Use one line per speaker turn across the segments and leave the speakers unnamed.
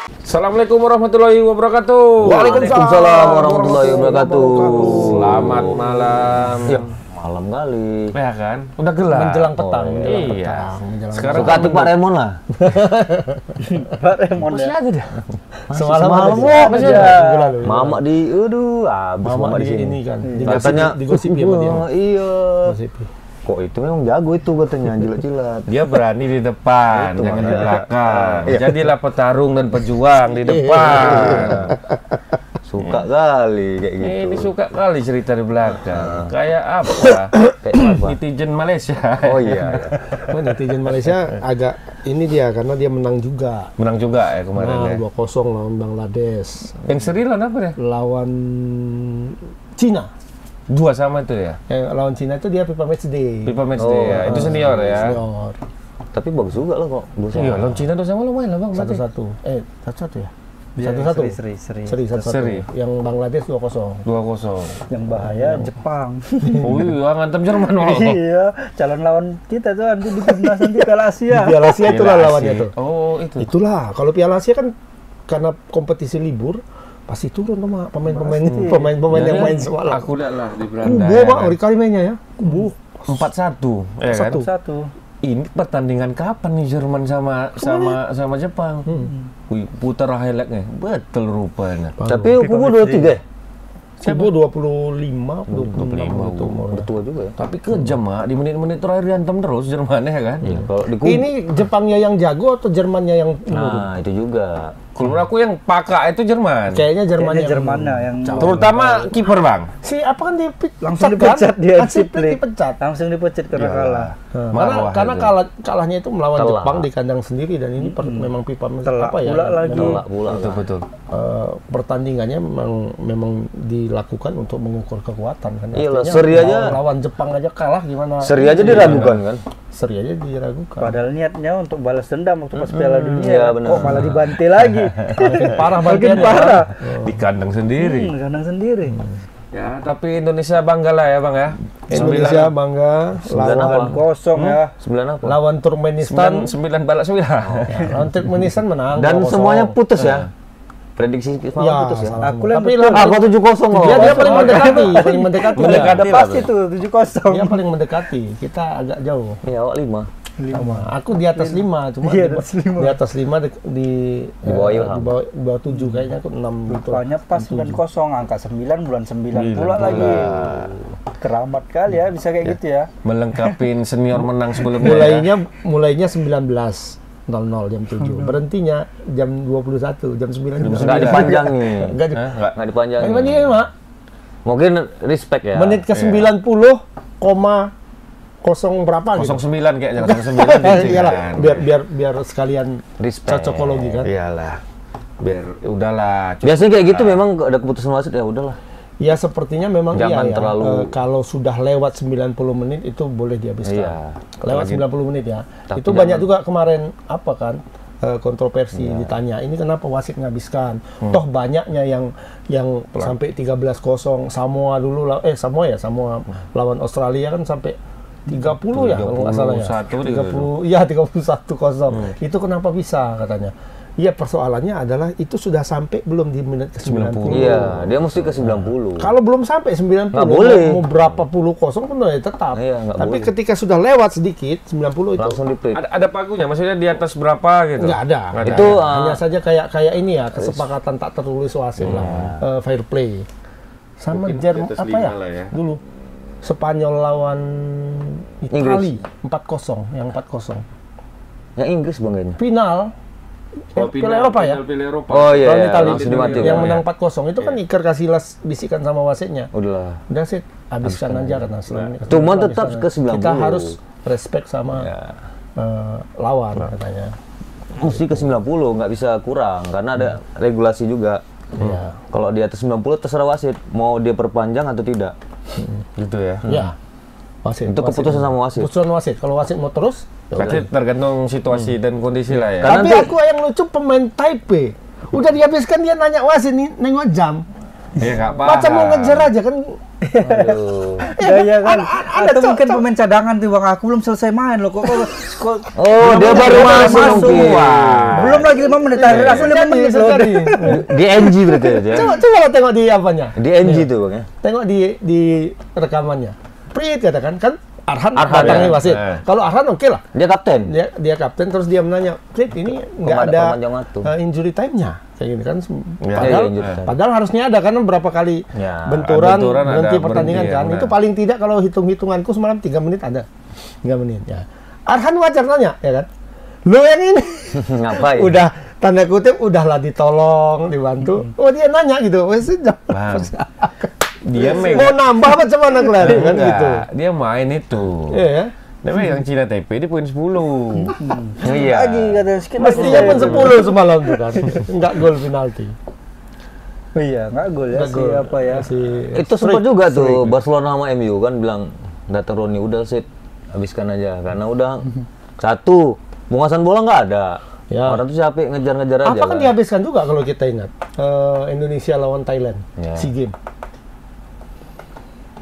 Assalamualaikum warahmatullahi wabarakatuh.
Waalaikumsalam warahmatullahi wabarakatuh.
Selamat malam.
Ya, malam kali.
Ya kan? Udah gelap.
Menjelang petang.
Iya. Sekarang
Suka tuh Pak Remon lah.
Pak Remon
masih ada dah.
Semalam
masih ada.
Mama di, habis
Mama
di sini.
ini kan.
Katanya
digosipi sama dia.
Iya.
Gosipi.
Kok itu memang jago itu katanya, jilat-jilat.
Dia berani di depan,
Itu
jangan di
makanya.
belakang.
Iya.
Jadilah petarung dan pejuang di depan.
Suka kali kayak gitu.
Ini suka kali cerita di belakang. Kayak apa?
Kayak apa?
Netizen Malaysia.
Oh iya.
Netizen Malaysia agak ini dia karena dia menang juga.
Menang juga ya kemarin ya.
2-0 lawan Bangladesh.
Yang seri lawan apa ya?
Lawan Cina.
2-2 itu ya.
Yang lawan Cina itu dia FIFA Matchday.
FIFA Matchday ya. Itu senior ya.
Senior.
Tapi bagus juga lah kok.
Iya, lawan Cina 2-2 lumayan lah Bang. berarti.
1-1. 1-1 ya?
Dia
1-1.
seri.
1-1.
Seri.
Yang Bangladesh 2-0.
2-0.
Yang bahaya Jepang.
Oh iya, ngantem Jerman loh.
Iya, calon lawan kita tuh nanti di timnas nanti Piala Asia.
Di Piala Asia itulah lawannya tuh.
Oh, itu.
Itulah, kalau Piala Asia kan karena kompetisi libur pasti turun sama pemain-pemain yang main semalam.
Aku udah lah di beranda.
Kubu Bang, di kali mainnya ya. Kubu.
4-1. Ya kan?
4-1.
Satu.
Ini pertandingan kapan nih Jerman sama Jepang? Wih, putar highlightnya. Betul rupanya.
Tapi kubu 23 ya?
Kubu 25
25
umurnya.
Bertua juga ya.
Tapi kejam, Mak. Di menit-menit terakhir diantem terus Jermannya ya kan?
Iya, kalau di kubu.
Ini Jepangnya yang jago atau Jermannya yang menurun?
Nah, itu juga.
Kalau menurut aku yang pakak itu Jerman.
Kayaknya Jerman
Kayaknya Jermannya yang
Terutama kiper, Bang.
Si apa kan
langsung
kan?
dipecat dia
Siplik dipecat.
langsung dipecat karena kalah.
Karena kalahnya itu melawan
Telak.
Jepang di kandang sendiri dan ini memang pipa
Telak
apa ya?
pula lagi.
Telak pula.
Betul.
Pertandingannya memang dilakukan untuk mengukur kekuatan kan.
Iyalah,
Artinya
seri aja.
lawan Jepang aja kalah gimana?
Seri aja diragukan kan?
Seri aja diragukan.
Padahal niatnya untuk balas dendam waktu pas Piala Dunia.
iya, benar.
Kok malah dibantai lagi.
Makin parah
Makin
bantiannya.
parah.
Di kandang sendiri.
Kandang sendiri.
Ya, tapi Indonesia bangga lah ya, Bang ya.
Indonesia bangga
Sembilan
lawan
apa?
Kosong ya.
9 apa?
lawan Turkmenistan.
9 balak 9.
Lawan Turkmenistan menang.
Dan
2-0.
semuanya putus ya? Prediksi
Ya,
semalam putus ya?
salah
Aku
semua.
lihat
Tapi
betul.
lawan-
Aku 7-0 loh.
dia paling mendekati, paling mendekati.
Ada pasti tuh 7-0.
Dia paling mendekati. Kita agak jauh.
Iya, awak 5.
Sama. Aku di atas 5, cuma
Iya,
di,
di atas 5.
di atas 5 di
bawah Ilham.
di bawah 7 kayaknya aku 6 gitu.
Rupanya pas 9-0, angka 9 bulan 9 pula lagi. Keramat kali ya, bisa kayak gitu ya.
Melengkapi senior menang sebelumnya.
Mulainya 19:00 jam 7. Berhentinya jam 21, jam 9.
Nggak dipanjangin.
Enggak di.
Nggak dipanjangin.
Ini Mak.
Mungkin respect ya.
Menit ke 90,0 berapa gitu.
09 kayaknya, 09
Iyalah,
kan.
biar sekalian
Respect.
cocokologi kan.
Iyalah. Biar udahlah.
Biasanya kayak gitu memang ada keputusan wasit ya udahlah.
Ya sepertinya memang
Jangan
iya ya.
terlalu-
Kalau sudah lewat 90 menit itu boleh dihabiskan.
Iya.
Lewat 90 menit ya.
Tapi
Itu banyak juga kemarin apa kan kontroversi ditanya ini kenapa wasit ngabiskan. Toh banyaknya yang sampai 13-0 Samoa dulu Samoa lawan Australia kan sampai 30 ya kalau nggak salah ya.
31
iya 31-0. Itu kenapa bisa katanya. Iya, persoalannya adalah itu sudah sampai belum di menit ke 90.
Iya, dia mesti ke 90.
Kalau belum sampai 90,
Nggak boleh.
mau berapa puluh kosong pun ya tetap.
Iya, nggak
Tapi
boleh.
ketika sudah lewat sedikit 90 itu
Langsung di play.
Ada pagunya, maksudnya di atas berapa gitu?
nggak ada.
Nggak ada.
Itu
Hanya saja kayak ini ya, kesepakatan tak tertulis wasit lah, fair play. Sama
Mungkin di
Jerman
atas
apa
5
ya?
lah ya.
Dulu Spanyol lawan
Inggris.
Itali 4-0, yang 4-0.
yang Inggris Bang kayaknya.
Final Piala Eropa ya?
Piala Eropa.
Oh iya,
Lawan
iya,
Itali
langsung dimatikan.
yang
ya.
menang 4-0 itu kan Iker Casillas bisikan sama wasitnya.
Udahlah.
Udah sih, habiskan aja karena selama ini.
Cuman tetap ke 90.
Kita harus respect sama lawan katanya.
Mesti ke 90, nggak bisa kurang karena ada regulasi juga.
Iya.
Kalau di atas 90 terserah wasit mau dia perpanjang atau tidak.
Gitu ya.
Ya. Wasit.
Itu keputusan sama wasit.
Keputusan wasit. Kalau wasit mau terus, ya udah.
Berarti tergantung situasi dan kondisi lah ya.
Karena
Tapi
nanti-
aku yang lucu pemain Taipei. Udah dihabiskan dia nanya wasit nih, nengok jam.
Iya nggak apa-apa.
Macam mau ngejar aja kan.
Aduh.
Iya kan.
ada
Atau mungkin pemain cadangan tuh Bang, aku belum selesai main loh kok.
Oh, dia baru masuk mungkin.
Belum lagi lagi 5 menit, langsung 5 menit loh.
Di NG berarti ya.
Coba lo tengok di apanya.
Di NG tuh Bang ya.
Tengok di rekamannya. Prit katakan kan Arhan
Arhan,
datangi
ya.
wasit. Kalau Arhan oke lah.
Dia kapten.
Dia kapten, terus dia menanya, Prit ini nggak ada
pemanjang waktu.
injury time-nya. Kayak gini kan.
Ya,
Padahal,
injury time.
padahal harusnya ada karena berapa kali
Ya,
benturan
benturan
berhenti
ada,
pertandingan
berhenti,
kan.
ya,
Itu
benar.
paling tidak kalau hitung-hitunganku semalam 3 menit ada. 3 menit ya. Arhan wajar nanya, ya kan? Lo yang ini
Ngapain?
udah tanda kutip udahlah ditolong, dibantu. Oh dia nanya gitu. Wes
Bang, dia
mau
megang
nambah apa cuman kelihatan kan
enggak,
gitu.
dia main itu.
Iya ya.
Dia megang Cina TP di poin 10.
Iya.
Lagi katanya sedikit.
Mestinya pun 10 semalam tuh kan. Enggak gol penalti.
Iya, nggak gol ya.
Enggak gol.
Siapa ya?
Itu sempat juga tuh Barcelona sama MU kan bilang datang Roni udah sih habiskan aja karena udah satu penguasaan bola nggak ada.
Ya.
Orang tuh capek ngejar-ngejar aja.
Apa kan dihabiskan juga kalau kita ingat Indonesia lawan Thailand
Ya.
SEA Games.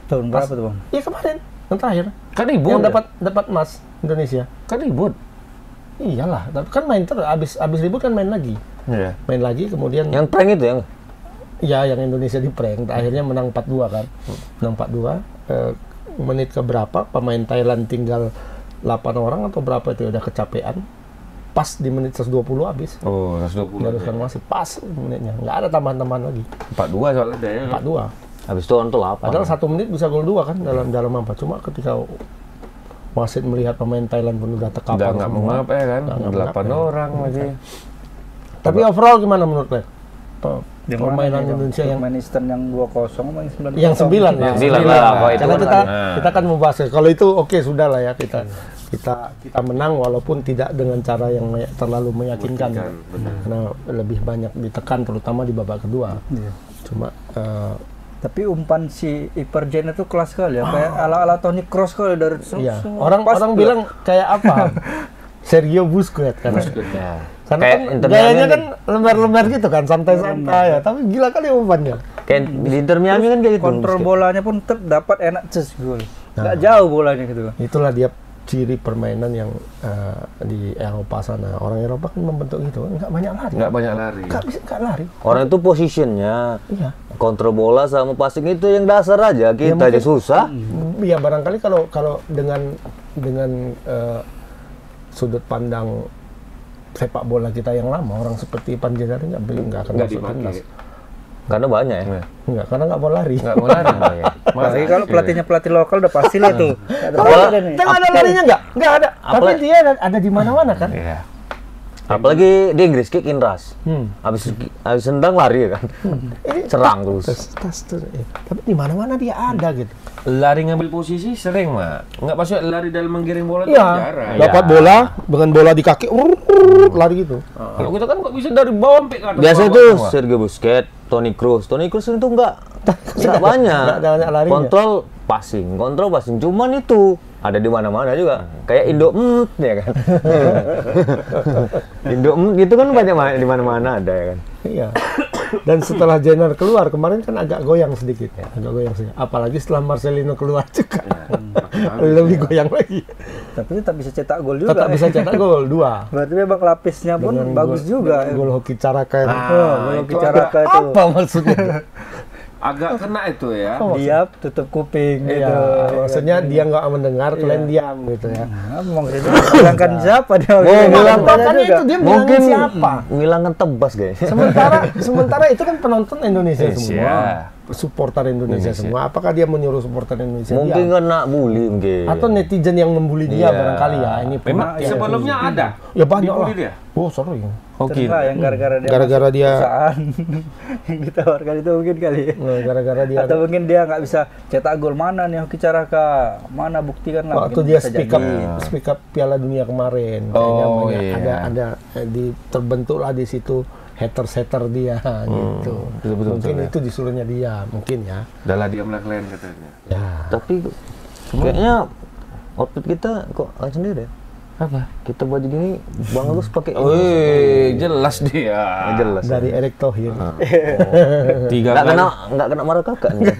Tahun berapa tuh Bang?
Iya kemarin yang terakhir
Kan ribut.
yang dapat emas Indonesia.
Kan ribut.
Iyalah, tapi kan main terus abis ribut kan main lagi.
Iya.
Main lagi kemudian
Yang prank itu ya?
ya yang Indonesia di prank akhirnya menang 4-2 kan. Menang 4-2 menit ke berapa pemain Thailand tinggal 8 orang atau berapa itu udah kecapean. Pas di menit 120 habis.
Oh, 120.
Haruskan masih pas menitnya. Nggak ada tambahan-tambahan lagi.
42 soalnya dia.
4-2.
Habis itu orang tuh lapar.
Padahal 1 menit bisa gol 2 kan dalam apa. Cuma ketika wasit melihat pemain Thailand pun udah terkapar
Udah nggak
semua.
mengapa ya kan?
Udah nggak
8
mengapa, ya.
orang lagi.
Tapi overall gimana menurut Lek? Permainan
Yang
Indonesia yang
Turkmenistan yang 2-0 main 9-0.
yang 9 lah.
Yang 9 lah, kalau itu
Karena
kan
kita
ada.
kita kan membahas kalau itu oke sudah lah ya kita menang walaupun tidak dengan cara yang terlalu meyakinkan. Karena lebih banyak ditekan terutama di babak kedua.
Iya.
Cuma
Tapi umpan si Iperjen itu kelas sekali ya, kayak ala-ala Toni Kroos kali dari
iya,
semua
orang
pas
orang
tuh.
bilang kayak apa? Sergio Busquets kan.
Ya.
Karena
Kayak
kan
Inter
gayanya
Miami
kan lembar-lembar gitu kan, santai-santai ya. Tapi gila kali umpannya.
Kayak di Inter Miami kan kayak gitu.
kontrol bolanya pun tetap dapat enak ces gol.
Nah.
Nggak jauh bolanya gitu.
Itulah dia ciri permainan yang di Eropa sana. Orang Eropa kan membentuk gitu, nggak banyak lari.
Nggak banyak lari.
Nggak lari.
Orang itu positionnya,
Iya.
kontrol bola sama passing itu yang dasar aja. Kita
mungkin-
aja susah.
Ya barangkali kalau dengan sudut pandang sepak bola kita yang lama, orang seperti Panjaitan nggak akan
Nggak
masuk timnas.
dipakai.
Karena banyak ya.
Nggak, karena nggak mau lari.
Nggak mau lari.
Apalagi kalau pelatihnya pelatih lokal udah pasti lah tuh.
Tengok ada larinya nggak ada. Tapi
Apalagi-
dia ada di mana-mana kan.
Iya.
Apalagi di Inggris kick in rush. Habis sendang lari ya kan. Serang terus.
Tas. Tapi di mana-mana dia ada gitu.
Lari ngambil posisi sering, Mak. Nggak masuk lari dalam menggiring bola itu
Iya.
jarang.
Dapat bola dengan bola di kaki, lari gitu.
Kalau kita kan nggak bisa dari bawah sampai ke atas.
Biasa
bawah
itu
semua.
Sergio Busquets, Toni Kroos. Toni Kroos itu enggak banyak.
Nggak ada banyak larinya.
Kontrol passing. Cuman itu ada di mana-mana juga. Kayak Indo ya kan. Indo itu kan banyak di mana-mana ada ya kan.
Iya. Dan setelah Jenner keluar kemarin kan agak goyang sedikit ya, agak goyang sedikit. Apalagi setelah Marcelino keluar juga, lebih goyang lagi.
Tapi tetap bisa cetak gol juga.
Tetap bisa cetak gol 2.
Berarti memang lapisnya pun
Dengan
bagus juga.
Gol hoki Caraka.
Gol bicara ke itu.
Apa maksudnya?
Agak kena itu ya.
Diam, tutup kuping gitu.
Iya, maksudnya dia nggak mendengar, kalian diam gitu ya.
Ngomong sih, bilangkan siapa dia?
Bilang
Bilangkan
kan itu dia
Mungkin
bilangin siapa?
ngilangkan tebas guys.
Sementara itu kan penonton Indonesia semua.
Iya.
Supporter Indonesia semua. Apakah dia menyuruh supporter Indonesia
Mungkin
diam?
kena bully mungkin.
Atau netizen yang membuli dia
Iya.
barangkali ya. Ini
Memang
pengertian.
sebelumnya ada.
Ya banyak lah.
Dibully dia.
Oh sering.
Hoki.
Terus lah yang gara-gara dia
Gara-gara
masuk
dia-
perusahaan yang ditawarkan itu mungkin kali ya.
Nah, gara-gara dia
Atau mungkin dia nggak bisa cetak gol mana nih Hoki Caraka, mana buktikan lah.
waktu
mungkin
dia
bisa
speak up Piala Dunia kemarin, kayaknya
Oh,
banyak-
iya.
ada terbentuklah di situ hater dia gitu.
Betul-betul,
Mungkin
ya.
itu disuruhnya dia, mungkin ya.
Adalah diamlah kalian katanya.
Ya.
Tapi kayaknya outfit kita kok sendiri ya.
Apa?
Kita baju gini Bang Agus pakai
Wih, jelas dia.
jelas.
Dari Erick Thohir.
3
Enggak
kali.
kena marah kakak nih.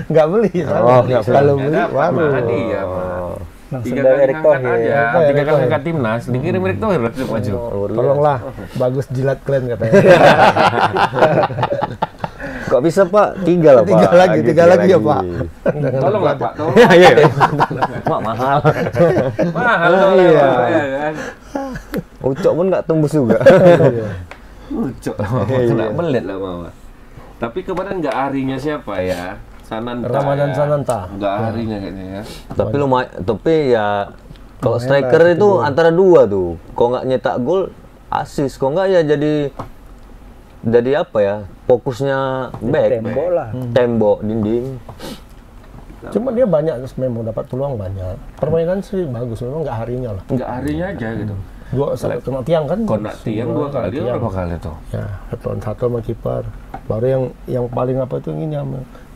Nggak beli.
Oh, nggak beli.
Kalau beli
Dapat,
baru.
mah, hadiah, mah.
Langsung
3
dari
kali
Erick
ngangkat
Thohir.
aja,
Erick
3 kali
Thohir.
ngangkat timnas, dikirim Erick Thohir langsung maju.
Tolonglah, bagus jilat kalian katanya.
Kok bisa Pak? 3 lah Pak.
Tiga lagi ya Pak.
Tolonglah Pak, tolong.
Iya. Mak mahal.
Mahal dong
Iya.
ya kan.
Ucok pun nggak tembus juga.
Ucok kena belet lah mama. Tapi kemarin nggak harinya siapa ya? Sananta.
Ramadan
ya.
Sananta.
Nggak harinya kayaknya ya.
Tapi lumayan, tapi ya kalau striker itu antara dua tuh. Kok nggak nyetak gol, asis. Kok nggak ya jadi apa ya? Fokusnya back.
Tembok lah.
Tembok, dinding.
Cuma dia banyak memang dapat peluang banyak. Permainan sih bagus, memang nggak harinya lah.
Nggak harinya aja gitu.
Dua kena tiang kan?
Kena tiang 2 kali,
tiang.
berapa kali tuh?
Ya, satu sama kiper. Baru yang paling apa itu ini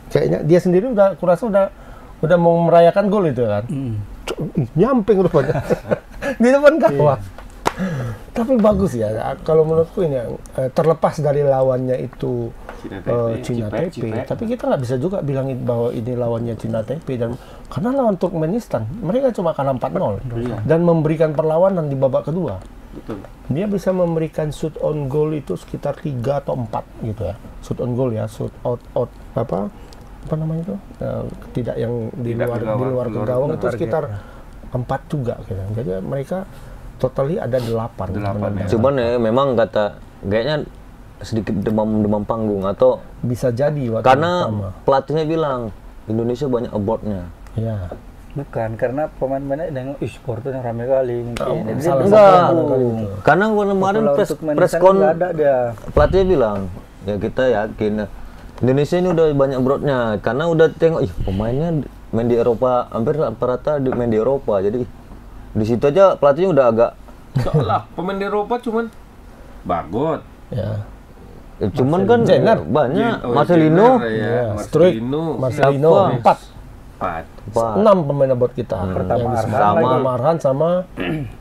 kayaknya dia sendiri kurasa udah mau merayakan gol itu kan. Nyamping rupanya di depan gawang. Tapi bagus ya, kalau menurutku ini terlepas dari lawannya itu Cina Taipei, tapi kita nggak bisa juga bilang bahwa ini lawannya Cina Taipei, dan karena lawan Turkmenistan mereka cuma kalah 4-0 dan memberikan perlawanan di babak kedua.
Betul.
Dia bisa memberikan shoot on goal itu sekitar 3 atau 4 gitu ya, shoot on goal ya, shoot out apa namanya itu, tidak yang di luar ke gawang itu sekitar 4 juga gitu. Jadi mereka totally ada 8
ya.
Cuman ya memang kayaknya sedikit demam panggung atau
bisa jadi waktu
karena
pertama.
pelatihnya bilang Indonesia banyak abortnya.
Ya.
Bukan, karena pemain-pemainnya nengok, supporternya rame kali. Mungkin dia
salah
bisa
Enggak.
sambung.
Karena kemarin
Kalau
press
Turkmenistan
con
nggak ada dia.
pelatihnya bilang ya kita yakin Indonesia ini udah banyak brotnya karena udah tengok pemainnya main di Eropa hampir rata-rata main di Eropa, jadi di situ aja pelatihnya udah agak
Soalnya pemain di Eropa cuman Bagot.
Ya.
cuman kan
Jenner.
banyak
Oh,
Marcelino
Jenner, ya.
Struik, Marcelino,
Siapa?
4. 6 pemain abot kita.
Pertama
Yang
Arhan
sama
lagi.
Arhan sama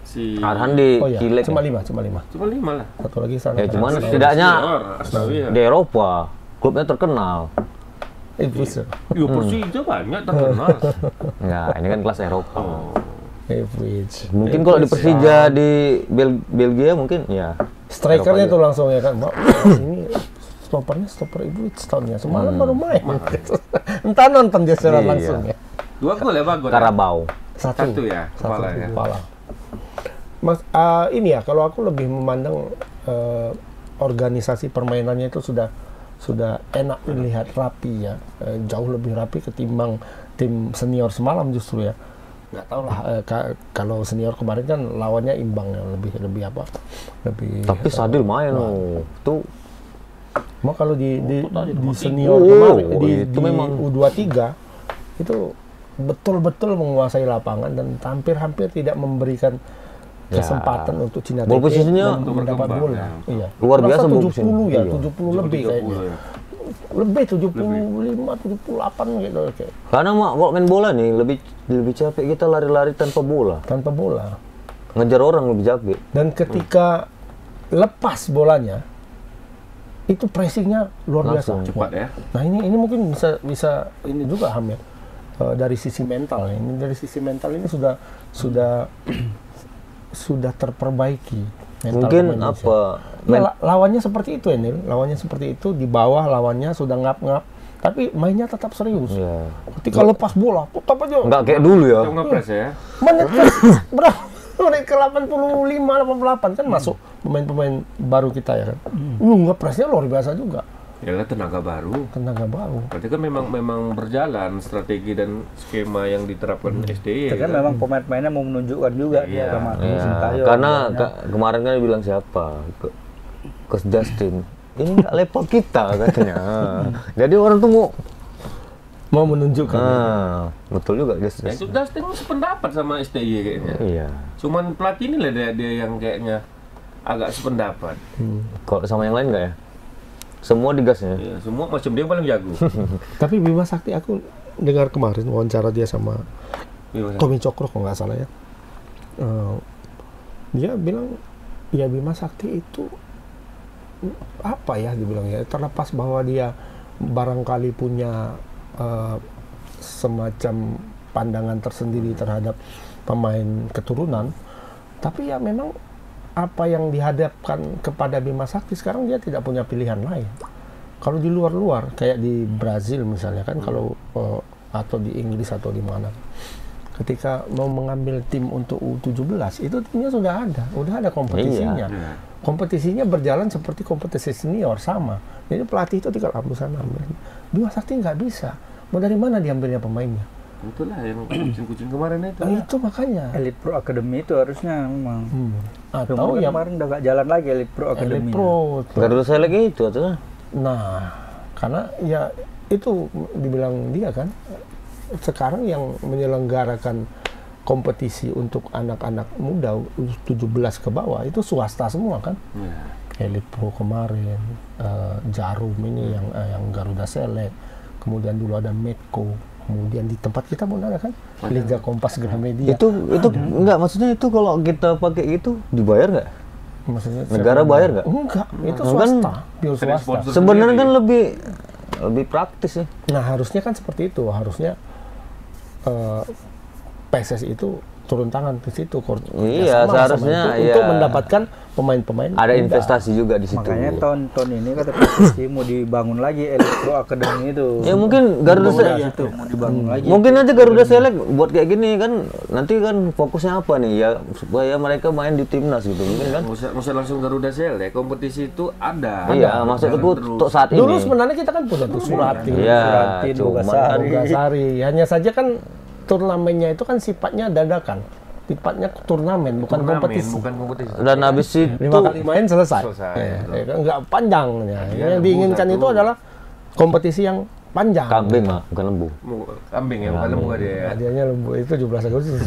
Si
Arhan di
oh ya,
Kilek
cuma 5.
cuma 5 lah.
Satu lagi sana.
ya cuman setidaknya
Astaga.
di Eropa klubnya terkenal.
Ipswich.
Ya Persija banyak terkenal.
Enggak, ini kan kelas Eropa.
Ipswich.
Mungkin kalau di Persija di Belgia mungkin ya.
Strikernya tuh langsung ya kan, Mbak. Ini stopper Ipswich tahunnya. Semalam baru main. Entah nonton dia secara
Iya.
langsung ya.
2 gol ya Bagot.
Karabau.
Satu ya, kepala ya.
Kepala. Mas, ini ya, kalau aku lebih memandang organisasi permainannya itu sudah enak dilihat, rapi ya, jauh lebih rapi ketimbang tim senior semalam justru ya. Nggak tahu lah, kalau senior kemarin kan lawannya imbang ya, lebih apa, lebih.
Tapi Sadil main loh. Tuh
Mau kalau di senior kemarin
itu
di
memang
U23 itu betul-betul menguasai lapangan dan hampir tidak memberikan kesempatan untuk Cina
Ball
Taipei
posisinya
dan mendapat
berkembang,
gol.
ya.
Iya.
Luar biasa
Rasa
ball
70
posisinya.
ya,
Iya.
70 lebih
30
kayaknya.
ya.
Lebih 75, 78 gitu kayak
karena kalau main bola nih lebih capek kita lari-lari tanpa bola.
tanpa bola.
Ngejar orang lebih capek.
Dan ketika lepas bolanya itu pressingnya luar biasa.
Langsung.
Cepat ya.
Nah ini mungkin bisa ini juga Ham ya. Dari sisi mental ya. Ini dari sisi mental ini sudah terperbaiki mental
Mungkin
pemain Indonesia.
apa?
Ya, lawannya seperti itu ya Nil. Lawannya seperti itu, di bawah lawannya sudah ngap-ngap tapi mainnya tetap serius.
Iya.
Ketika lepas bola, tetap aja.
Nggak kayak dulu ya.
Kita ngepres ya.
Menit ke berapa? Menit ke 85, 88 kan masuk pemain-pemain baru kita ya kan. Ngepresnya luar biasa juga.
Ya lah, tenaga baru.
Tenaga baru.
Berarti kan memang berjalan strategi dan skema yang diterapkan SDY.
Itu kan memang pemain-pemainnya mau menunjukkan juga
Iya.
dia sama
Iya.
Sintayong.
Karena
Banyak.
kemarin kan bilang siapa? Coach Justin. Ini nggak level kita katanya. Jadi orang tuh
Mau menunjukkan.
betul juga
Ya,
Justin.
itu Dustin sependapat sama SDY kayaknya.
Iya.
Cuman pelatih ini lah dia yang kayaknya agak sependapat.
Kalau sama yang lain nggak ya? Semua digasnya.
Ya, semua macam dia paling jago.
Tapi Bima Sakti aku dengar kemarin wawancara dia sama
Gimana?
Tommy Cokro kalau nggak salah ya. Dia bilang ya Bima Sakti itu apa ya dibilang ya, terlepas bahwa dia barangkali punya semacam pandangan tersendiri terhadap pemain keturunan. Tapi ya memang apa yang dihadapkan kepada Bima Sakti sekarang, dia tidak punya pilihan lain. Kalau di luar-luar kayak di Brazil misalnya kan, kalau atau di Inggris atau di mana, ketika mau mengambil tim untuk U17 itu timnya sudah ada kompetisinya. Kompetisinya berjalan seperti kompetisi senior sama. Jadi pelatih itu tinggal ambil sana ambil. Bima Sakti nggak bisa. Mau dari mana diambilnya pemainnya?
Itulah yang kucing-kucing kemarin itu.
Itu makanya.
Elite Pro Academy itu harusnya memang.
Atau yang
kemarin udah gak jalan lagi Elite Pro Academy.
Elite Pro.
Garuda Select itu tuh.
Nah, karena ya itu dibilang dia kan, sekarang yang menyelenggarakan kompetisi untuk anak-anak muda 17 ke bawah itu swasta semua kan. Elite Pro kemarin, Jarum ini yang Garuda Select, kemudian dulu ada Medco, kemudian di tempat kita pun ada kan Liga Kompas Gramedia.
Itu enggak, maksudnya itu kalau kita pakai itu dibayar nggak?
Maksudnya
Negara bayar nggak?
Enggak, itu swasta, pure swasta.
Sebenarnya kan lebih praktis ya.
Nah, harusnya kan seperti itu, harusnya PSSI itu turun tangan ke situ.
Iya, seharusnya
itu,
ya,
untuk mendapatkan pemain-pemain
ada
muda.
investasi juga di situ.
Makanya tahun ini kata PSSI mau dibangun lagi Elite Pro Academy itu.
Ya mungkin Garuda Select
itu mau dibangun lagi.
mungkin aja Garuda Select buat kayak gini kan, nanti kan fokusnya apa nih ya, supaya mereka main di timnas gitu mungkin kan.
Nggak usah langsung Garuda Select, kompetisi itu ada.
Iya, maksudku untuk saat ini.
Dulu sebenarnya kita kan punya tuh Surati,
Iya,
Boga Sari. Hanya saja kan turnamennya itu kan sifatnya dadakan. Sifatnya turnamen, bukan kompetisi.
Dan habis itu
5 kali main selesai. Enggak panjang. Yang diinginkan itu adalah kompetisi yang panjang.
kambing mah, bukan lembu.
Kambing ya, bukan lembu dia ya.
Hadiahnya lembu itu 17 Agustus.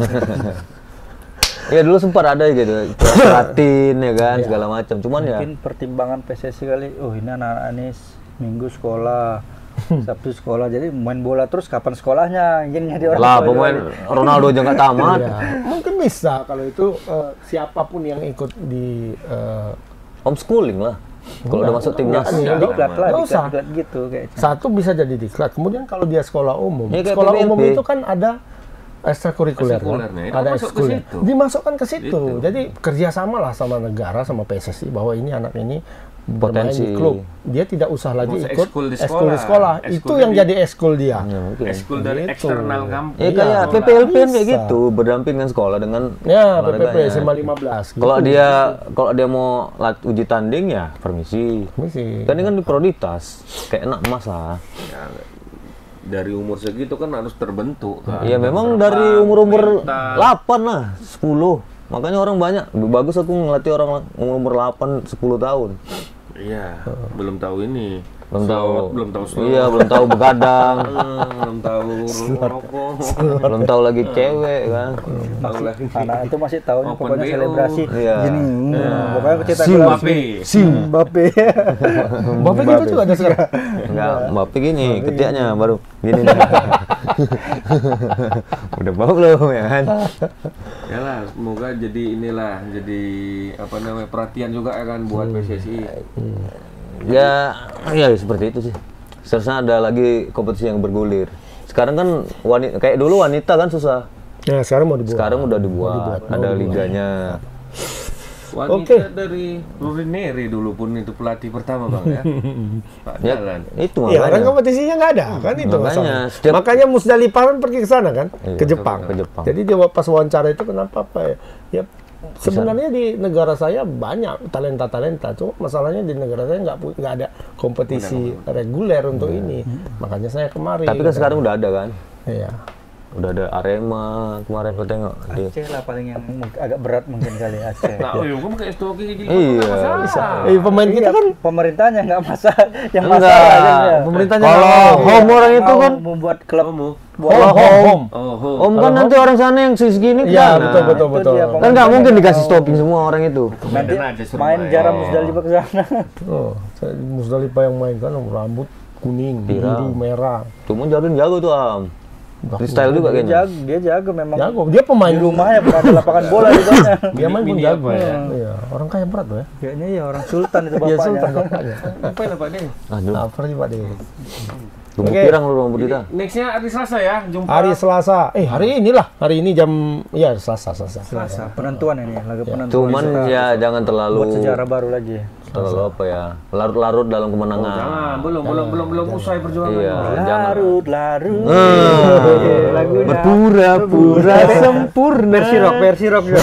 Ya dulu sempat ada gitu, Latin ya kan, segala macam. Cuman ya
Mungkin pertimbangan PSSI kali, ini anak-anak ini Minggu sekolah, Sabtu sekolah, jadi main bola terus kapan sekolahnya? Ingin jadi orang
lah
tua
pemain
juga.
Ronaldo aja nggak tamat.
Ya, mungkin bisa kalau itu siapapun yang ikut di
Homeschooling lah. Kalau udah masuk timnas.
Diklat lah,
Nggak usah.
diklat gitu kayaknya.
Satu bisa jadi diklat. Kemudian kalau dia sekolah umum,
Ya, kayak
sekolah
PPLP.
umum itu kan ada ekstrakurikuler,
Ekstrakurikulernya, itu
ada
masuk ke
ekskulnya.
situ.
Dimasukkan ke situ. Jadi kerjasama lah sama negara, sama PSSI bahwa ini anak ini bermain
Potensi.
di klub. Dia tidak usah lagi
Nggak usah
ikut
ekskul di
ekskul di
sekolah.
sekolah.
Ekskul
Itu yang
dari-
jadi ekskul dia.
Ya, mungkin.
Ekskul dari
Gitu.
eksternal kampus.
Ya kayak
Iya,
PPLP kan kayak
bisa.
gitu, berdamping dengan sekolah dengan
Ya, PPP
olahraganya.
SMA 15.
Kalau dia mau uji tanding ya permisi.
Misi.
Kan ini kan di prioritas, kayak enak emas lah.
Ya, dari umur segitu kan harus terbentuk kan.
Iya memang dari umur 8 lah, 10. Makanya orang banyak, lebih bagus aku ngelatih orang umur 8, 10 tahun.
Iya, belum tahu ini.
Belum tahu.
Belum tahu
Iya, belum tahu begadang,
belum tahu rokok.
belum tahu lagi cewek kan.
Tahu lagi.
Anak itu masih tahu
Open
pokoknya
BO.
selebrasi
Iya.
gini. Pokoknya kita
Mbappe.
Mbappe.
Bapak gitu juga ada sekarang.
Enggak, Mbappe gini, ketiaknya baru gini nih. Udah bau belum ya kan?
Ya lah, semoga jadi inilah, jadi apa namanya perhatian juga ya kan buat PSSI.
Ya seperti itu sih. Seharusnya ada lagi kompetisi yang bergulir. Sekarang kan kayak dulu wanita kan susah.
Ya, sekarang mau dibuat.
Sekarang udah dibuat, ada liganya.
Wanita dari Rurineri dulu pun itu pelatih pertama bang ya. Pak
Ya,
Jalan.
itu
Iya, kan
makanya.
kompetisinya nggak ada, kan itu
Makanya,
masalahnya.
setiap-
Makanya Musdalifah kan pergi ke sana kan,
Iya,
ke Jepang.
ke Jepang.
Jadi dia pas wawancara itu kenapa apa ya? Ya sebenarnya di negara saya banyak talenta-talenta, cuma masalahnya di negara saya nggak ada kompetisi reguler untuk ini. Makanya saya kemari.
Tapi kan sekarang udah ada kan?
Iya.
Udah ada Arema kemarin aku tengok.
Aceh lah paling yang agak berat mungkin kali Aceh.
Nah, kamu kayak stoki gini.
Iya,
bisa.
Pemain kita kan
Pemerintahnya nggak masalah, yang
Enggak,
masalah kan ya.
pemerintahnya
Kalau
nggak mau. Home orang itu
Mau
kan
membuat klub
Kamu.
Kalau home.
Oh,
Om kan nanti orang sana yang segini
Iya,
kan.
betul.
itu dia,
Kan nggak mungkin dikasih stocking semua orang itu.
nanti
Medan aja Surabaya.
main jaram Musdalifah ke sana.
Oh, Musdalifah yang main kan rambut kuning, biru, merah.
Cuma jago tuh Am. Freestyle juga kayaknya.
Dia jago memang.
Jago, dia pemain
Di rumahnya pernah ada lapangan bola di sana.
Dia main pun
Mini
jago
apa ya?
Iya, orang kaya berat tuh ya.
Kayaknya ya orang sultan itu
Iya,
bapaknya.
Sultan bapaknya.
Apa ya Pak De?
Aduh,
Nah, pergi Pak De.
tumbuh
Oke.
pirang lu Bang Budita.
Nextnya hari Selasa ya, jumpa.
Hari Selasa. Hari inilah. Hari ini jam Selasa.
Selasa, penentuan ini, laga penentuan.
Cuman ya jangan terlalu
buat sejarah baru lagi.
terlalu apa ya, larut-larut dalam kemenangan.
Jangan, belum usai perjuangan.
Iya, jangan.
Larut.
Lagunya berpura-pura sempurna.
Versi rock juga.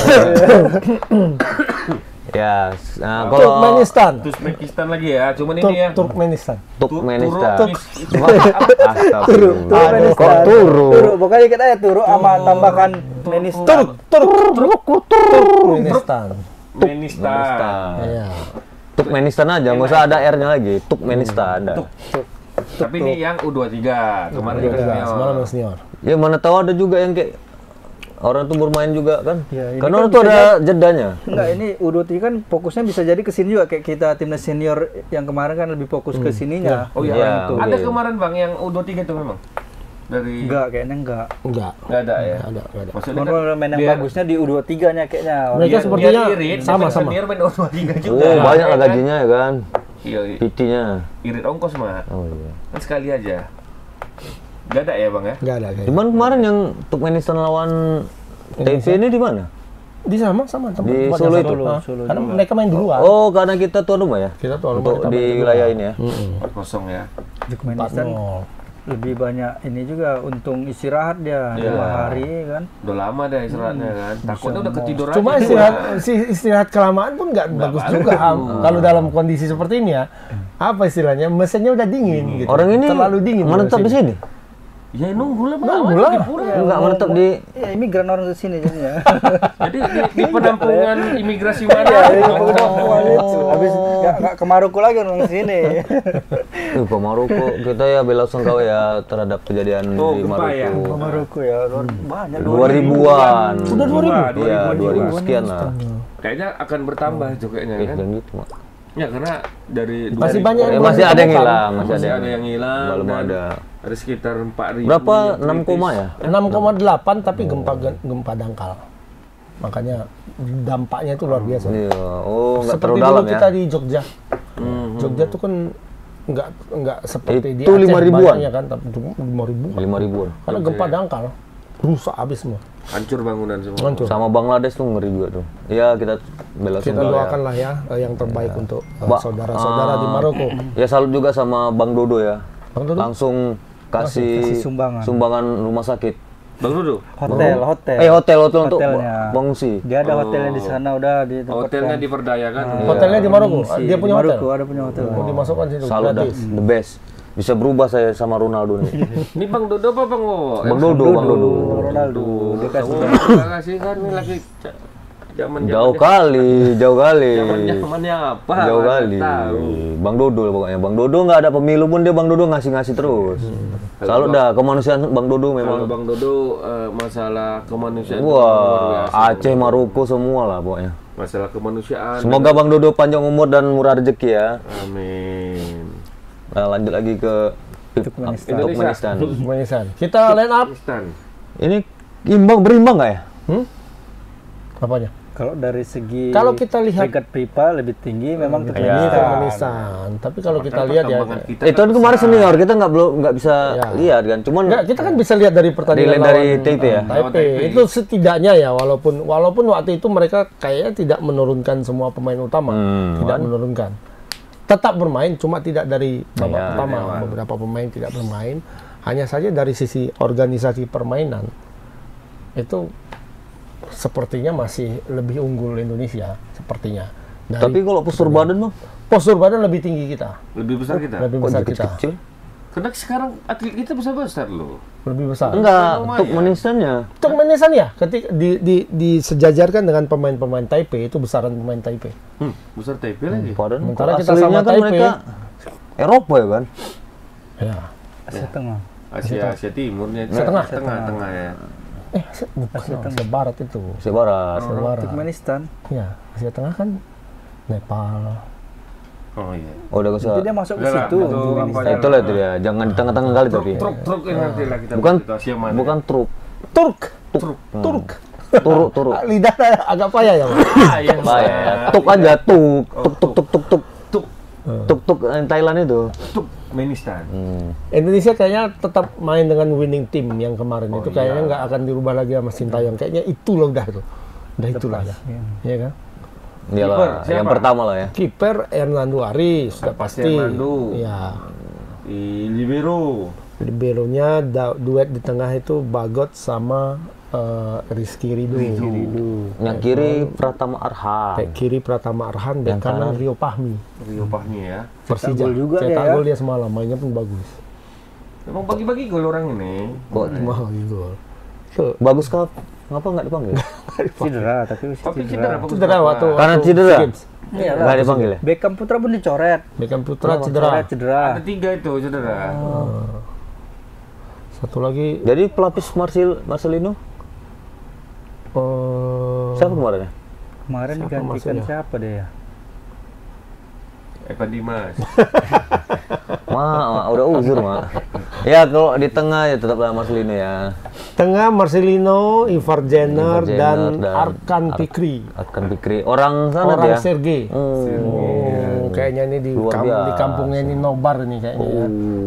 Ya, nah kalau
Turkmenistan.
Uzbekistan lagi ya, cuman ini ya.
Turkmenistan.
Turkmenistan.
Turkmenistan.
Kok turu?
Turu, pokoknya kita ya turu sama tambahkan Turkmenistan.
Turkmenistan.
Turkmenistan.
Iya.
Turkmenistan aja, nggak usah ada R-nya lagi. Turkmenistan ada.
Tapi ini yang U23. Kemarin juga
Semalam yang senior.
Ya mana tahu ada juga yang kayak orang tuh bermain juga kan.
Ya, ini
Karena
kan
orang tuh
bisa
ada jedanya.
Enggak, ini U23 kan fokusnya bisa jadi ke sini juga kayak kita timnas senior yang kemarin kan lebih fokus ke sininya.
Oh iya,
Iya,
itu.
oke.
Ada kemarin Bang yang U23 itu memang. Dari
Enggak, kayaknya enggak.
Enggak.
Enggak ada ya.
Enggak ada.
Maksudnya
Cuma main yang
biar-
bagusnya di U23-nya kayaknya.
Mereka sepertinya
irit,
sama.
senior main U23 juga.
Oh, banyak lah
Kan?
gajinya ya kan.
Iya,
PT-nya.
irit ongkos mah.
Oh iya.
Kan sekali aja. Enggak ada ya, Bang ya?
Enggak ada kayaknya.
Cuman kemarin yang Turkmenistan lawan TV ini di mana?
Di sama tempat
Di
tempat
Solo
yang
itu?
sama.
Solo
Karena mereka main duluan.
Oh, karena kita tuan rumah ya?
Kita tuh
Untuk di wilayah ini ya.
4-0 ya.
Turkmenistan
4-0.
lebih banyak ini juga untung istirahat dia
Iya.
2 hari kan.
Udah lama dah istirahatnya kan. Takutnya udah ketiduran.
Cuma istirahat kelamaan pun nggak bagus juga kalau dalam kondisi seperti ini ya. Apa istilahnya? Mesinnya udah dingin gitu.
Orang ini
terlalu dingin.
menetap di sini?
Ya nunggu lah, Bang.
Nunggu lah.
Enggak menetap di
Iya, imigran orang ke sini jadinya.
Jadi di penampungan imigrasi mana?
Habis enggak ke Maroko lagi orang ke sini.
Ke Maroko. Kita ya bela sungkawa ya terhadap kejadian
Oh,
di
gempa ya.
Maroko.
Ke Maroko ya, banyak
2000-an.
Udah 2000?
Iya, 2000 sekian lah.
Kayaknya akan bertambah juga kayaknya kan.
Dan gitu, Mak.
Ya karena dari
Masih
2000
banyak
Ya,
yang
masih ada yang
ditemukan.
hilang,
masih ada yang hilang.
Belum
dan
ada.
Ada sekitar 4.000.
Berapa?
yang
6
kritis.
koma ya?
6,8 tapi gempa dangkal. Makanya dampaknya itu luar biasa.
Iya. Oh, enggak
Seperti
terlalu
dulu
dalam ya.
kita di Jogja. Jogja tuh kan nggak seperti di
Itu
Aceh
5.000-an?
banyaknya kan, tapi 5.000.
5.000-an.
Karena gempa dangkal, rusak habis semua.
Hancur bangunan semua.
Hancur.
Sama Bangladesh tuh ngeri juga tuh. Iya, kita bela
Kita
sungkawa ya.
doakanlah ya yang terbaik untuk
Mbak,
saudara-saudara di Maroko.
Ya salut juga sama Bang Dodo ya.
Bang Dodo?
Langsung kasih
sumbangan
rumah sakit.
Bang Dodo.
Hotel.
Hotel untuk
Hotelnya.
pengungsi.
Dia ada hotelnya di sana udah di tempat
Hotelnya diperdayakan.
Hotelnya di Maroko, dia punya hotel.
Maroko ada punya hotel.
Oh, dimasukkan situ
Salut dah,
gratis.
the best. Bisa berubah saya sama Ronaldo nih.
Ini Bang Dodo apa Bang Wo?
Bang Dodo, Bang Dodo.
Ronaldo. Dia kasih
Terima kasih kan ini lagi zaman
Jauh kali.
zamannya apa?
Jauh
Nggak
kali.
tahu.
Bang Dodo pokoknya. Bang Dodo nggak ada pemilu pun dia Bang Dodo ngasih-ngasih terus. Salut dah kemanusiaan Bang Dodo
Kalau
memang.
Bang Dodo masalah kemanusiaan itu
Wah,
luar biasa.
Aceh, Maroko semua lah pokoknya.
Masalah kemanusiaan.
Semoga Bang Dodo panjang umur dan murah rezeki ya.
Amin.
Nah, lanjut lagi ke Turkmenistan.
Turkmenistan. Kita line up
Pakistan.
Ini berimbang nggak ya?
apanya?
Kalau dari segi
Kalau kita lihat-
peringkat FIFA lebih tinggi memang
Turkmenistan. Tapi kalau kita lihat ya,
Perkembangan kita
Itu kan kemarin senior kita nggak bisa
Ya.
lihat kan. Cuman
enggak, kita kan bisa lihat dari pertandingan
Dilihat dari
lawan,
Taipei ya?
Taipei.
Lawan Taipei.
Itu setidaknya ya, walaupun waktu itu mereka kayaknya tidak menurunkan semua pemain utama, tidak menurunkan. Tetap bermain, cuma tidak dari babak
Ya,
pertama. Beberapa pemain tidak bermain. Hanya saja dari sisi organisasi permainan itu sepertinya masih lebih unggul Indonesia sepertinya. Dari
tapi kalau postur badan Bang,
postur badan lebih tinggi kita,
lebih besar kita.
lebih besar kita,
kecil.
Karena sekarang atlet kita besar loh.
lebih besar.
Enggak,
lumayan.
Turkmenistannya.
Turkmenistan ya, ketika disejajarkan dengan pemain-pemain Taipei, itu besaran pemain Taipei.
Besar Taipei lagi.
Padahal
Sementara
kok
kita
aslinya
sama
kan
Taipei.
mereka Eropa ya kan?
Ya.
Asia Tengah.
Asia Timurnya. Tengah ya.
Bukan Asia Barat itu.
Asia Barat.
Asia Barat.
Turkmenistan.
Ya, Asia Tengah kan Nepal,
Oh iya.
Oh, udah
Itu dia masuk ke
Udah lah,
situ.
itu apa ya?
Itulah itu ya. Jangan di tengah-tengah kali tapi.
Truk yang nanti lah kita
Bukan
kasih yang mana.
bukan truk.
Turk.
truk.
Turk.
Turuk.
Lidah saya agak payah ya, Pak.
Yang
Apa ya? Tuk aja, tuk. Tuk.
Tuk.
Tuk Thailand itu.
Turkmenistan.
Indonesia kayaknya tetap main dengan winning team yang kemarin itu kayaknya nggak akan dirubah lagi sama Sintayong. Kayaknya itu loh udah itu. Udah itulah ya. Iya kan?
Iyalah,
Kiper,
yang
siapa?
pertama lah ya.
Kiper Hernando Aris sudah pasti.
Hernando.
Ya.
Di libero.
Liberonya duet di tengah itu Bagot sama Rizky Ridho.
Yang kiri Pratama Arhan.
Bek kiri Pratama Arhan, bek
Yang
kanan
kanan
Rio Fahmi.
Rio Fahmi ya.
Persija
gol juga
cetak
dia ya.
gol dia semalam, mainnya pun bagus.
Memang bagi-bagi gol orang ini.
Kok
Wah, gol. So,
bagus kah? Ngapa nggak dipanggil?
Cedera, tapi masih
Tapi
cedera.
cedera bagus.
cedera waktu
Karena
waktu
cedera?
SEA Games.
Iyalah.
Nggak dipanggil ya?
Beckham Putra pun dicoret.
Beckham Putra cedera.
Cedera.
Ada 3 itu cedera.
Satu lagi
Jadi pelapis Marcelino siapa kemarin ya?
Kemarin
Siapa
digantikan
maksudnya?
siapa deh ya?
Evan Dimas.
Udah uzur, Ma. Ya, kalau di tengah ya tetaplah Marcelino ya.
tengah Marcelino, Ivar Jenner,
Ivar Jenner
dan
dan
Arkan Fikri.
Akan Fikri. Orang sana
Orang
dia.
Sergei. Kayaknya ini di,
Luar
di
biasa.
kampungnya ini nobar ini kayaknya. Ya.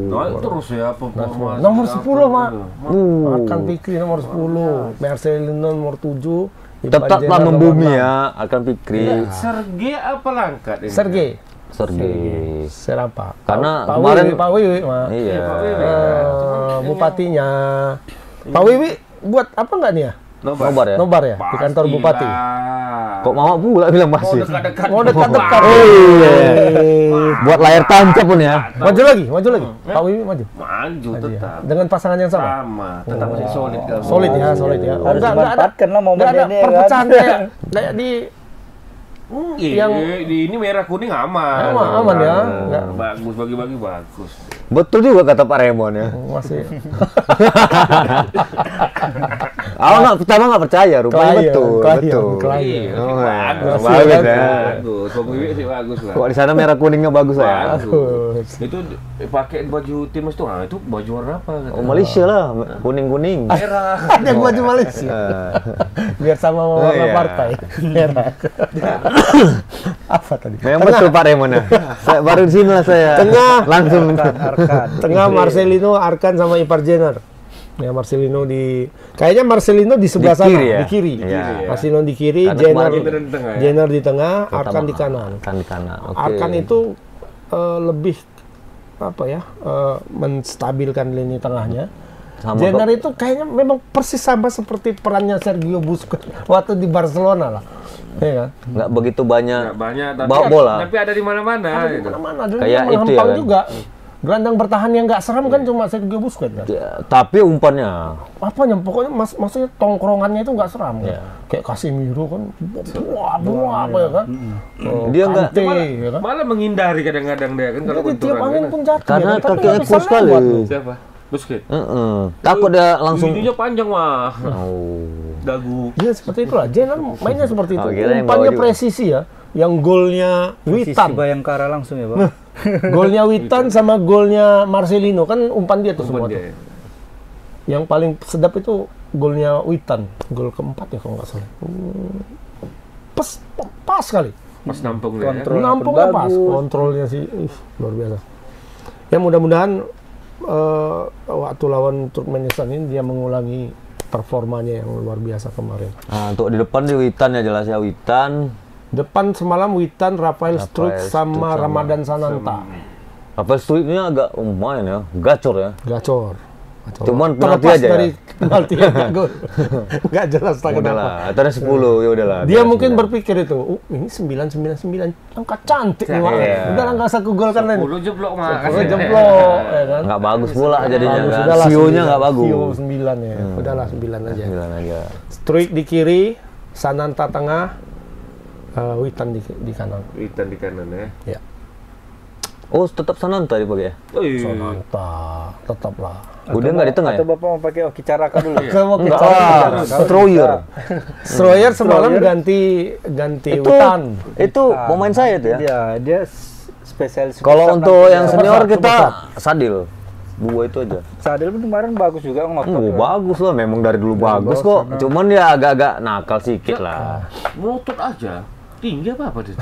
Nah, terus ya performa.
Nomor 10, Mak.
Uh.
Arkan Fikri nomor 10, Marcelino nomor 7. Ivar
Tetaplah
Jenner nomor
membumi
6.
ya, Akan Fikri.
Sergei apa langkat ini?
Sergei.
Sergei.
Serapa?
Karena
Pak
kemarin
Wiwi, Pak Wiwi, Mak.
Iya.
Pak Wiwi.
Bupatinya. Pak Wiwi buat apa enggak nih ya?
Nobar ya.
Nobar ya di kantor
Pastilah.
bupati.
Kok mama pula bilang
Mau
masih.
dekat-dekat.
Mau dekat-dekat.
Oh iya.
Eh,
Buat layar tancap pun ya.
Maju lagi, maju lagi. Pak Wiwi maju.
Maju tetap.
Dengan pasangan yang sama.
Sama, tetap masih solid kan.
Solid ya, solid ya.
Harus
enggak ada,
dimanfaatkan lah momen
enggak ada
ini ya kan.
perpecahan kayak di
Yang
Yang-
ini merah kuning aman.
Aman ya. Enggak.
Bagus bagi-bagi bagus.
Betul juga kata Pak Raymond ya.
masih
Pertama nggak percaya, rupanya betul.
klien.
Oh, ya.
Bagus.
Bagus ya.
Bagus. Bang Wiwi sih bagus lah.
Kok di sana merah kuningnya bagus ya?
Bagus. Itu pakai baju timnas tuh, itu baju warna apa?
Oh, Malaysia lah, kuning-kuning.
Merah.
Ada baju Malaysia. Biar sama warna
iya.
partai. Merah. Apa tadi?
Memang betul Pak Raymond ya. Saya baru di sini lah saya.
Tengah.
Langsung.
Arkan.
Tengah Marcelino, Arkan sama Ivar Jenner. Ya Marcelino kayaknya Marcelino di sebelah
Di kiri
sana,
ya?
di kiri.
Iya.
Marcelino di kiri,
Karena
Jenner
kemarin di tengah ya?
Jenner di tengah, Arkan di kanan.
Arkan di kanan. Oke.
Arkan itu lebih apa ya? Menstabilkan lini tengahnya.
Sama
Jenner
kok.
itu kayaknya memang persis sama seperti perannya Sergio Busquets waktu di Barcelona lah. Iya kan?
nggak begitu banyak
Nggak banyak, tapi,
bawa bola.
tapi ada di mana-mana.
Di
gitu.
mana-mana dia
Kayak itu ya
menghempal
kan?
juga. Gelandang bertahan yang nggak seram kan cuma Sergio Busquets kan.
Ya, tapi umpannya
Apanya pokoknya maksudnya tongkrongannya itu nggak seram kan?
Iya.
Kayak Casemiro kan buah apa ya kan.
Dia nggak-
Kante, ya kan.
Malah menghindari kadang-kadang dia kan kalau
Dia tiap
benturan
angin
kan.
pun jatuh
karena
ya kan? Tapi
kakinya
nggak bisa
kuat sekali.
lewat loh.
Siapa? Busquets.
Takut dia langsung.
Giginya panjang mah.
Oh.
Dagu.
Iya seperti itulah. Jenner mainnya seperti itu.
Oh, kira yang
Umpannya
bawah juga.
presisi ya. Yang golnya
Sisi
Witan.
Bayangkara langsung ya, Bang.
Golnya Witan sama golnya Marcelino kan umpan dia tuh semua
Umpan
tuh.
dia.
Yang paling sedap itu golnya Witan, gol keempat ya kalau nggak salah. Pas sekali.
Pas nampung dia. Ya.
Kontrol.
Nampungnya
pun
pas,
bagus.
kontrolnya sih luar biasa. Ya mudah-mudahan waktu lawan Turkmenistan ini dia mengulangi performanya yang luar biasa kemarin.
Nah, untuk di depan di Witan ya jelas ya Witan.
Depan semalam Witan, Rafael Struik
Struik
sama
sama-
Ramadan Sananta.
Rafael Struik ini agak lumayan ya, gacor ya.
Gacor.
Cuman penalti
Terlepas
aja
dari
ya.
penalti yang nggak gol. Nggak jelas tak kenapa.
Udahlah, atasnya 10 ya udahlah.
Dia
atasnya
mungkin
9.
berpikir itu, ini 999 angka cantik nih, Wak.
Iya.
Udahlah nggak usah kugol kan ini.
10 jeblok mah.
Pokoknya jeblok, ya kan.
Nggak bagus pula jadinya
Bagus,
kan.
udahlah,
Sionya
9.
nggak bagus.
Sio 9 ya. Udahlah 9 aja.
9 aja.
Struik di kiri, Sananta tengah, Witan di kanan.
Witan di kanan ya.
Ya.
Oh, tetap Sananta dipakai ya?
Oh, iya.
Sananta tetaplah.
Udah nggak di tengah ya?
Atau Bapak mau pakai Oki Caraka dulu?
Enggak, Stroyer.
Stroyer semalam ganti
Itu
Witan.
itu pemain saya tuh ya.
Dia spesialis.
Kalau untuk yang senior
Super
kita
Sub.
Sadil. 2 itu aja.
Sadil pun kemarin bagus juga ngotot.
Bagus lah, memang dari dulu bagus
bagus,
kok. Cuman ya agak-agak nakal sedikit lah.
Melotot aja. Tinggi apa dia?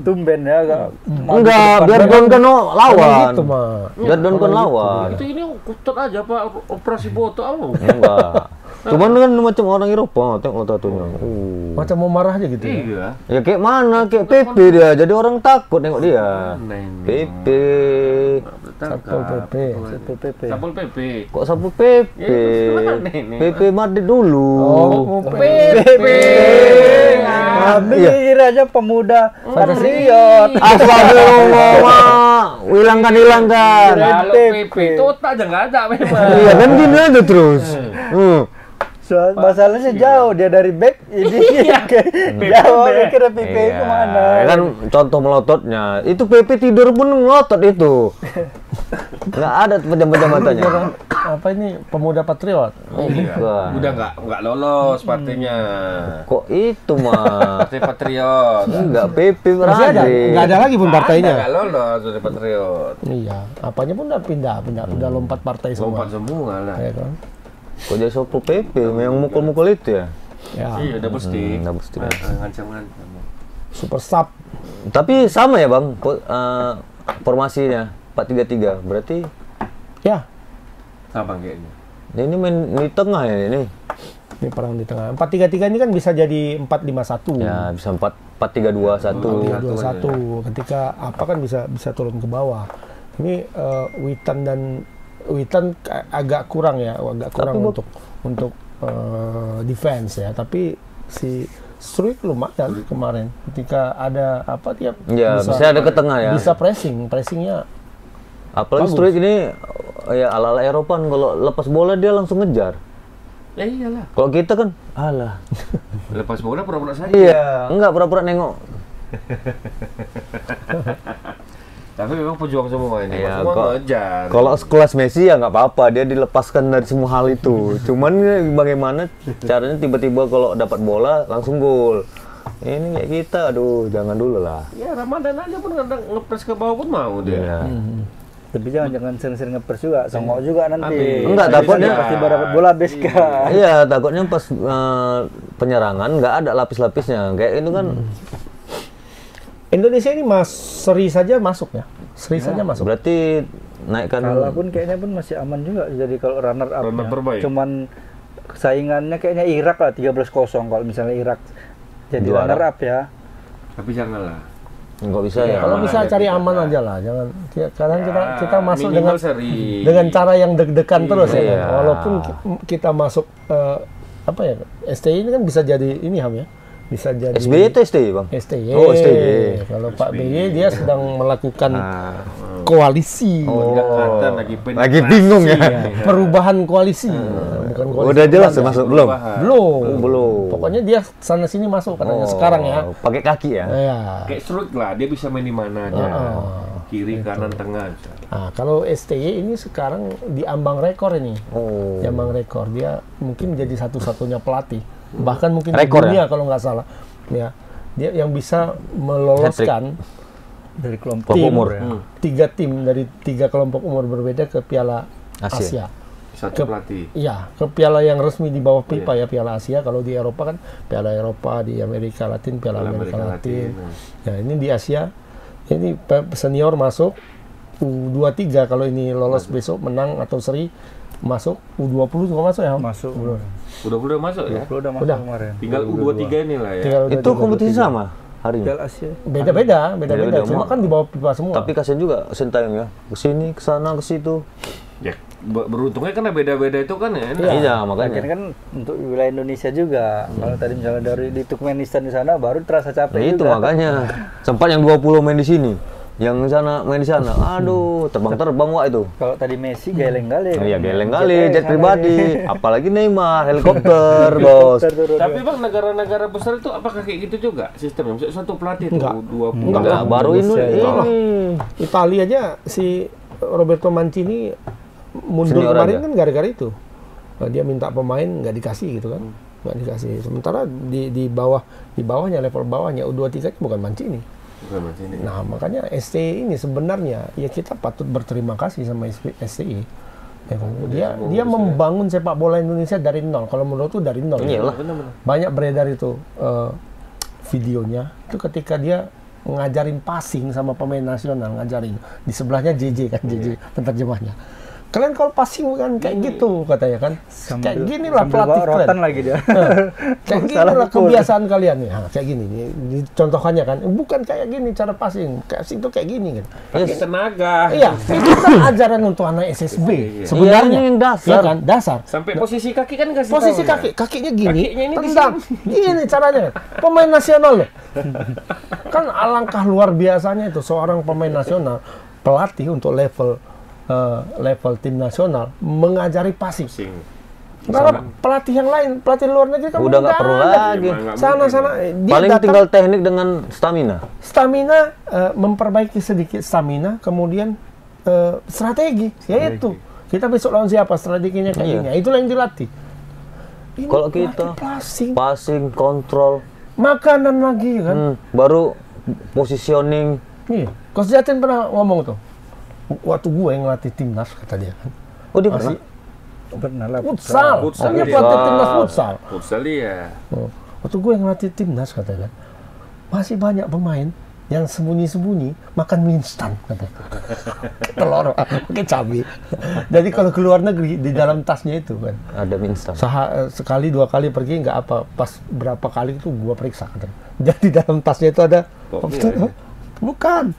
Tumben ya agak.
Enggak, biar Don kan lawan.
Gitu mah.
Biar Don kan lawan.
Itu ini kutot aja Pak, operasi botok apa?
Enggak. Cuman kan macam orang Eropa, tengok tatonya.
Macam mau marah aja gitu. Ya?
Iya.
Ya kayak mana? Kayak Pepe dia. Jadi orang takut nengok dia. Pepe.
Satpol PP.
PPP.
Sapol PP.
Kok sapu Pepe?
Ya, ini.
Pepe Madrid dulu.
Oh,
PP.
Ambil aja pemuda patriot.
Astagfirullah. Hilangkan.
Kalau PP itu otak aja nggak ada memang.
Iya kan gini aja terus.
Masalahnya jauh dia dari back ini jauh dia kira PP
Iya,
kemana?
kan contoh melototnya. Itu Pepe tidur pun melotot itu. Nggak ada pejam-pejam matanya.
Apa ini pemuda patriot?
Bukan.
Udah nggak lolos partainya.
Kok itu mah?
Partai Patriot.
Enggak, Pepe
Masih ada?
berada.
Nggak ada lagi pun partainya.
Nggak lolos Partai Patriot.
Iya, apanya pun udah pindah, udah lompat partai semua.
Lompat semua lah.
Ya kan?
Kok jadi sopo Pepe yang mukul-mukul itu ya?
Ya,
Iya, double stick.
Double stick.
Ngancam-ngancam.
super sub.
Tapi sama ya bang, formasinya 4-3-3. Berarti
Ya,
Apa kayaknya?
ini main di tengah ya ini?
ini perang di tengah. 4-3-3 ini kan bisa jadi 4-5-1.
Ya bisa 4-3-2-1.
4-3-2-1. Ketika apa kan bisa turun ke bawah. Ini Witan agak kurang ya, untuk defense ya. Tapi si Struik lumayan kemarin. Ketika ada apa dia
Ya bisa ada ke tengah ya.
bisa pressingnya.
Apalagi
bagus.
Struik ini ya ala-ala Eropa, kalau lepas bola dia langsung ngejar.
Ya iyalah.
Kalau kita kan, alah.
Lepas bola pura-pura saja.
Iya, enggak pura-pura nengok.
Tapi memang pejuang semua ini.
Iya,
Semua
kok-
ngejar.
Kalau sekelas Messi ya nggak apa-apa, dia dilepaskan dari semua hal itu. Cuman bagaimana caranya tiba-tiba kalau dapat bola langsung gol. Ini kayak kita, aduh jangan dulu lah.
Ya Ramadan aja pun kadang ngepres ke bawah pun mau dia.
Iya.
Tapi jangan sering-sering ngepres juga, songok juga nanti.
Habis.
Enggak, takutnya-
pasti dapat bola base kan.
Iya, takutnya pas penyerangan nggak ada lapis-lapisnya. Kayak itu kan.
Indonesia ini seri saja masuk ya. Seri saja masuk.
Berarti naikkan.
Kalah pun kayaknya pun masih aman juga. Jadi kalau runner up,
Runner terbaik.
cuman saingannya kayaknya Irak lah 13-0 kalau misalnya Irak jadi
Juara.
runner up ya.
Tapi janganlah.
Nggak bisa ya.
Kalau
aman
bisa
aja
cari
kita.
aman aja lah, jangan kadang kita masuk
minimal
dengan
seri.
cara yang deg-degan terus ya.
Iya.
Walaupun kita masuk apa ya, STI ini kan bisa jadi ini Ham ya. Bisa jadi
SBY itu STY bang.
STY.
Oh, STY.
Kalau Pak BY dia sedang melakukan koalisi.
Kelihatan
Lagi bingung ya.
Iya, perubahan koalisi. Bukan koalisi.
Udah jelas
perubahan.
masuk belum?
Belum.
Belum.
Pokoknya dia sana sini masuk katanya sekarang ya.
Pakai kaki ya.
Ya.
Kayak Struik lah, dia bisa main di mana aja. Kiri, kanan, tengah aja.
Nah, kalau STY ini sekarang diambang rekor ini.
Oh.
Diambang rekor. Dia mungkin menjadi satu-satunya pelatih. Bahkan mungkin
Rekor
di dunia kalau nggak salah. Ya. Dia yang bisa meloloskan
Dari kelompok
tim,
umur ya.
3 tim dari 3 kelompok umur berbeda ke Piala Asia.
Satu pelatih.
Iya, ke piala yang resmi di bawah FIFA ya, Piala Asia. Kalau di Eropa kan Piala Eropa, di Amerika Latin Piala Amerika Latin. Ya, ini di Asia. Ini senior masuk U23 kalau ini lolos besok menang atau seri masuk U20 juga masuk ya. Om?
masuk.
Udah masuk ya?
Udah masuk
Udah.
kemarin.
Tinggal U23 ini lah ya.
Tinggal
Itu kompetisi sama hari ini.
Piala Asia.
beda-beda.
Beda-beda.
Cuma kan di bawah FIFA semua.
Tapi kasihan juga Sintayong ya. Kesini, kesana, ke situ.
Ya, beruntungnya karena beda-beda itu kan ya.
Iya,
Lagian
makanya.
kan untuk wilayah Indonesia juga. Kalau tadi misalnya dari di Turkmenistan di sana baru terasa capek
Nah, itu
juga.
makanya. Sempat yang 20 main di sini. Yang sana main di sana. Aduh, terbang-terbang wah itu.
Kalau tadi Messi geleng-galeng.
Iya, geleng kali jet pribadi. Apalagi Neymar, helikopter, bos.
Tapi bang, negara-negara besar itu apakah kayak gitu juga sistemnya? Maksudnya satu pelatih itu
Enggak.
U20.
Enggak, baru ini.
Italia aja si Roberto Mancini mundur
Senior
kemarin
aja.
kan gara-gara itu. Nah, dia minta pemain nggak dikasih gitu kan. Nggak dikasih. Sementara di bawahnya level bawahnya U23 bukan Mancini. Nah, makanya STI ini sebenarnya ya kita patut berterima kasih sama STI. Ya kan? Dia membangun sepak bola Indonesia dari nol. Kalau menurut tuh dari nol.
Iyalah.
Banyak beredar itu videonya itu ketika dia ngajarin passing sama pemain nasional, ngajarin di sebelahnya JJ kan, JJ penerjemahnya. Kalian kalau passing kan kayak gitu katanya kan, kayak gini lah pelatih kalian.
Lagi dia.
Kayak gini lah kebiasaan kalian nih, kayak gini nih contohnya kan, bukan kayak gini cara passing itu kayak gini kan.
Pakai tenaga.
Iya, itu kan ajaran untuk anak SSB sebenarnya.
Yang dasar.
Ya kan, dasar.
Sampai posisi kaki kan kasih
Posisi
tahu,
kaki, kakinya gini,
Kakinya ini
tendang. Gini caranya. Pemain nasional loh. Kan alangkah luar biasanya itu seorang pemain nasional, pelatih untuk level tim nasional mengajari passing. Karena pelatih yang lain, pelatih luar negeri kan
udah nggak perlu lagi.
Sana-sana
Paling tinggal teknik dengan stamina.
Stamina, memperbaiki sedikit stamina, kemudian strategi, yaitu kita besok lawan siapa, strateginya kayak gini. Itulah yang dilatih.
Kalau kita passing, kontrol,
makanan lagi kan.
baru positioning.
Iya. Coach Jatin pernah ngomong tuh. Waktu gue yang ngelatih timnas kata dia kan.
Oh dia pernah?
Pernah lah.
Futsal. Dia pelatih timnas futsal.
Futsal ya.
Waktu gue yang ngelatih timnas katanya, masih banyak pemain yang sembunyi-sembunyi makan mie instan katanya. Telur pakai cabai. Jadi kalau ke luar negeri di dalam tasnya itu kan
Ada mie instan.
sekali 2 kali pergi nggak apa, pas berapa kali itu gua periksa katanya. Jadi dalam tasnya itu ada bukan.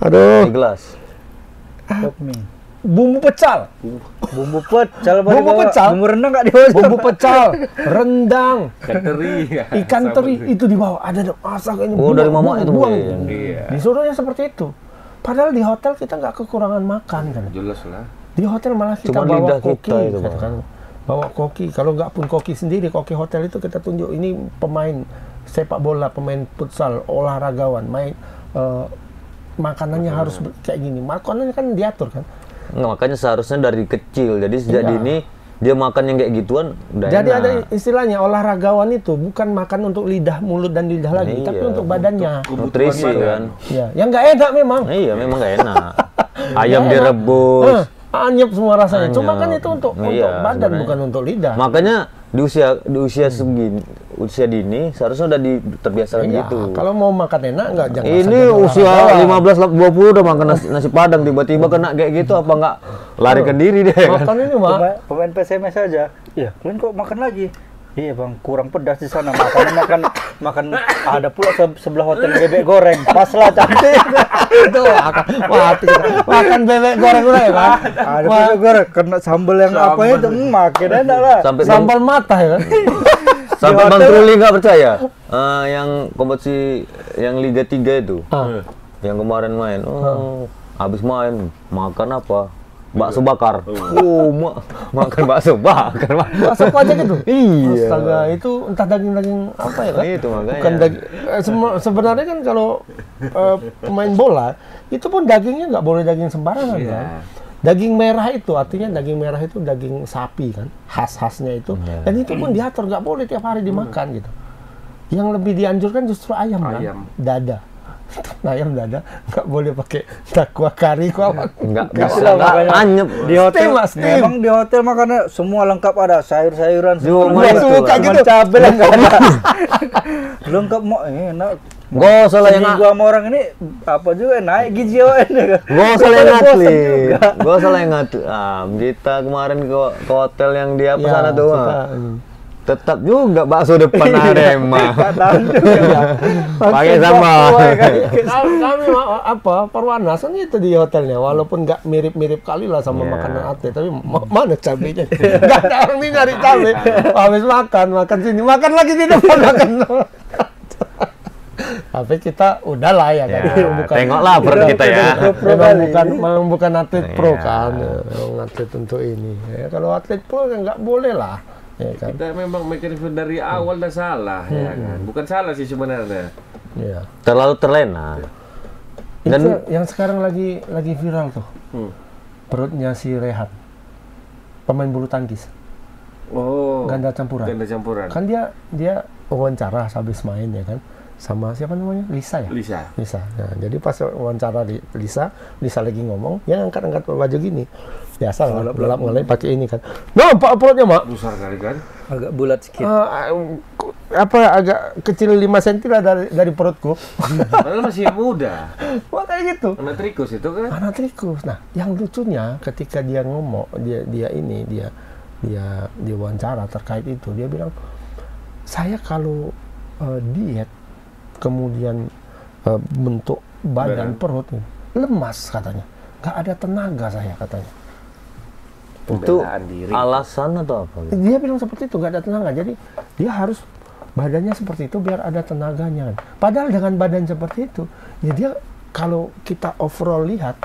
Aduh.
Di gelas.
Bumbu pecal.
Bumbu pecel.
Bumbu pecel.
Bumbu rendang nggak dibawa.
Bumbu pecal, rendang,
Ikan teri.
ikan teri itu dibawa. Ada masak ini.
Oh, dari mama itu,
buang.
Iya.
Disuruhnya seperti itu. Padahal di hotel kita nggak kekurangan makan kan.
Jelas lah.
Di hotel malah kita
Cuma
bawa
lidah
koki,
kita itu,
gitu kan. Bawa koki. Kalau nggak pun koki sendiri, koki hotel itu kita tunjuk ini pemain sepak bola, pemain futsal, olahragawan, main makanannya harus kayak gini. Makanannya kan diatur kan.
Nggak, makanya seharusnya dari kecil. Jadi sejak dini dia makan yang kayak gituan udah
Jadi
enak.
ada istilahnya olahragawan itu bukan makan untuk lidah, mulut dan lidah lagi, tapi untuk badannya.
Nutrisi kan.
Ya, yang nggak enak memang.
Iya, memang nggak enak. Ayam direbus.
Anyep semua rasanya. Cuma kan
Anyep.
itu untuk
Iya,
badan,
sebenarnya.
bukan untuk lidah.
Makanya di usia segini, usia dini seharusnya udah terbiasakan
Iya,
gitu.
kalau mau makan enak nggak jangan.
Ini
saja
usia
olahraga.
15-20 udah makan nasi padang, tiba-tiba kena kayak gitu, apa nggak larikan diri deh kan?
Makan ini mah.
Pemain PSMS aja. Iya, kalian kok makan lagi? Iya bang, kurang pedas di sana. Makan ada pula sebelah hotel bebek goreng. Pas lah cantik.
Itu mati. Makan bebek goreng udah ya kan?
Ada bebek goreng, kena sambal yang apa itu, makin enak lah.
Sambal mata ya kan?
Sampai Bang Truli nggak percaya. Yang kompetisi yang Liga 3 itu, yang kemarin main, habis main makan apa? Bakso bakar. Makan bakso bakar.
Bakso aja gitu.
Iya.
Astaga, itu entah daging-daging apa ya kan?
Itu makanya.
Bukan daging. Sebenarnya kan kalau pemain bola itu pun dagingnya nggak boleh daging sembarangan kan. Daging merah itu artinya daging merah itu daging sapi kan, khas-khasnya itu. Dan itu pun diatur nggak boleh tiap hari dimakan gitu. Yang lebih dianjurkan justru ayam. Kan? Dada. Ayam dada nggak boleh pakai takwa kari apa.
Nggak bisa, nggak anyep.
Di hotel
Steam.
memang di hotel makannya semua lengkap, ada sayur-sayuran,
Cuma itu
suka
cuma
gitu.
cabai lah nggak ada. Lengkap mau enak.
Gak usah lah yang
Gua sama orang ini apa juga naik gizi ini.
Gak usah lah yang ngatli. Gak usah lah yang ngatli. Kita kemarin ke hotel yang di apa sana tuh. Tetap juga bakso depan Arema. Pakai sama.
Kami apa Perwanasan itu di hotelnya, walaupun nggak mirip-mirip kali lah sama makanan atlet, tapi mana cabenya? Nggak ada orang ini nyari cabai. Habis makan sini, makan lagi di depan makan. Tapi kita udahlah ya kan.
Tengoklah per kita ya.
Memang bukan atlet pro kan, atlet untuk ini. Ya, kalau atlet pro kan nggak boleh lah. Ya kan?
Kita memang mekanisme dari awal dah salah, ya kan? Bukan salah sih sebenarnya.
Ya.
Terlalu terlena.
Dan itu yang sekarang lagi viral tuh. Perutnya si Rehat. Pemain bulu tangkis.
Oh.
Ganda campuran.
Ganda campuran.
Kan dia wawancara habis main ya kan. sama siapa namanya? Lisa ya?
Lisa.
Nah, jadi pas wawancara Lisa lagi ngomong, yang angkat baju gini. Biasa lah, gelap ngelap pakai ini kan. Nampak perutnya, Mak.
Besar kali kan?
Agak bulat sedikit.
Agak kecil 5 cm lah dari perutku.
Padahal masih muda.
Wah, kayak gitu.
Anak trikus itu kan?
Anak trikus. Nah, yang lucunya ketika dia ngomong, dia wawancara terkait itu, dia bilang, saya kalau diet, kemudian bentuk badan perut lemas katanya, nggak ada tenaga saya katanya.
Itu alasan atau apa?
Dia bilang seperti itu, nggak ada tenaga. Jadi dia harus badannya seperti itu biar ada tenaganya. Padahal dengan badan seperti itu, ya dia kalau kita overall lihat,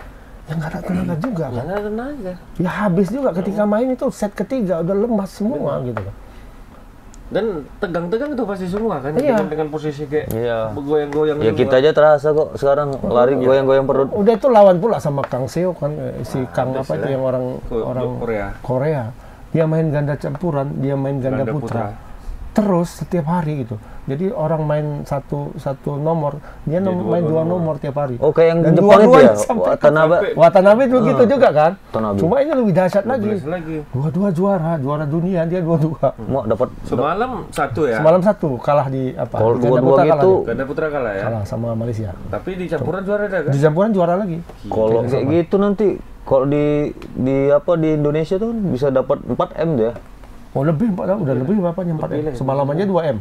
ya nggak ada tenaga juga.
Nggak ada tenaga.
Ya habis juga ketika main itu set ketiga udah lemas semua gitu kan.
Dan tegang-tegang itu pasti semua kan?
Iya.
Dengan posisi kayak bergoyang-goyang.
Ya kita aja terasa kok sekarang lari goyang-goyang perut.
Udah itu lawan pula sama Kang Seo kan, si Kang apa itu yang orang Korea. Dia main ganda campuran, dia main ganda putra. Terus setiap hari gitu. Jadi orang main satu nomor, dia main dua nomor tiap hari.
Oh, kayak yang
Dan
Jepang itu ya?
Watanabe itu gitu juga kan.
Watanabe.
Cuma ini lebih dahsyat lagi. Dua juara dunia, dia dua.
Mau dapat
semalam satu ya?
Semalam satu, kalah di apa?
Kalau
Ganda
dua-dua
putra
gitu,
Ganda putra kalah ya?
kalah sama Malaysia.
Tapi di campuran juara ada kan?
Di campuran juara lagi.
kalau kayak gitu nanti kalau di Indonesia tuh bisa dapat 4M dia.
Oh lebih, udah lebih bapaknya 4M. Semalam aja 2M.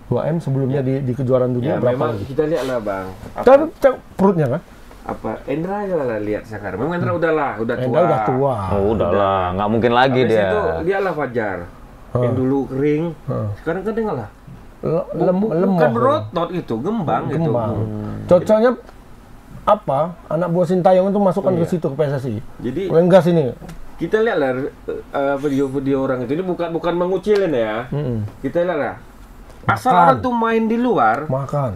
2M sebelumnya di kejuaraan dunia
Ya
berapa
memang
lagi?
kita lihat lah Bang.
Tapi perutnya kan?
Apa Endra aja lah lihat sekarang. Memang Endra udah tua.
Endra udah tua.
Oh udahlah, nggak mungkin lagi
Habis
dia.
itu dia lah Fajar. Yang dulu kering, sekarang kan dia lah.
Lemah.
Kan berotot itu, gembang gitu.
Cocoknya apa? Anak buah Sintayong itu masukkan ke situ ke PSSI.
Jadi
Lenggas ini.
kita lihat lah video-video orang itu. Ini bukan mengucilin ya. Kita lihat lah. Asal orang tuh main di luar,
Makan.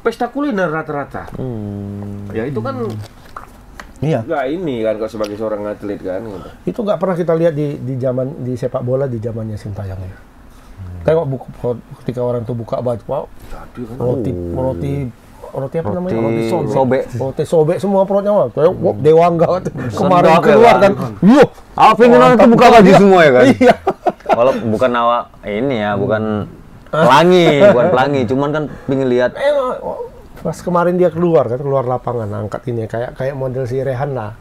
pesta kuliner rata-rata. Ya itu kan
Iya.
nggak ini kan kalau sebagai seorang atlet kan. Gitu.
Itu nggak pernah kita lihat di zaman di sepak bola di zamannya Sintayong ya. Tengok ketika orang tuh buka baju, wow, roti apa namanya? Roti sobek. Roti sobek semua perutnya mah. Kayak Dewangga kemarin keluar kan. Yuh,
Apa ini orang tuh buka baju semua ya kan?
Iya.
Walaupun bukan ini ya, bukan pelangi, cuman kan pingin lihat.
Pas kemarin dia keluar lapangan angkat ini kayak model si Rehan lah.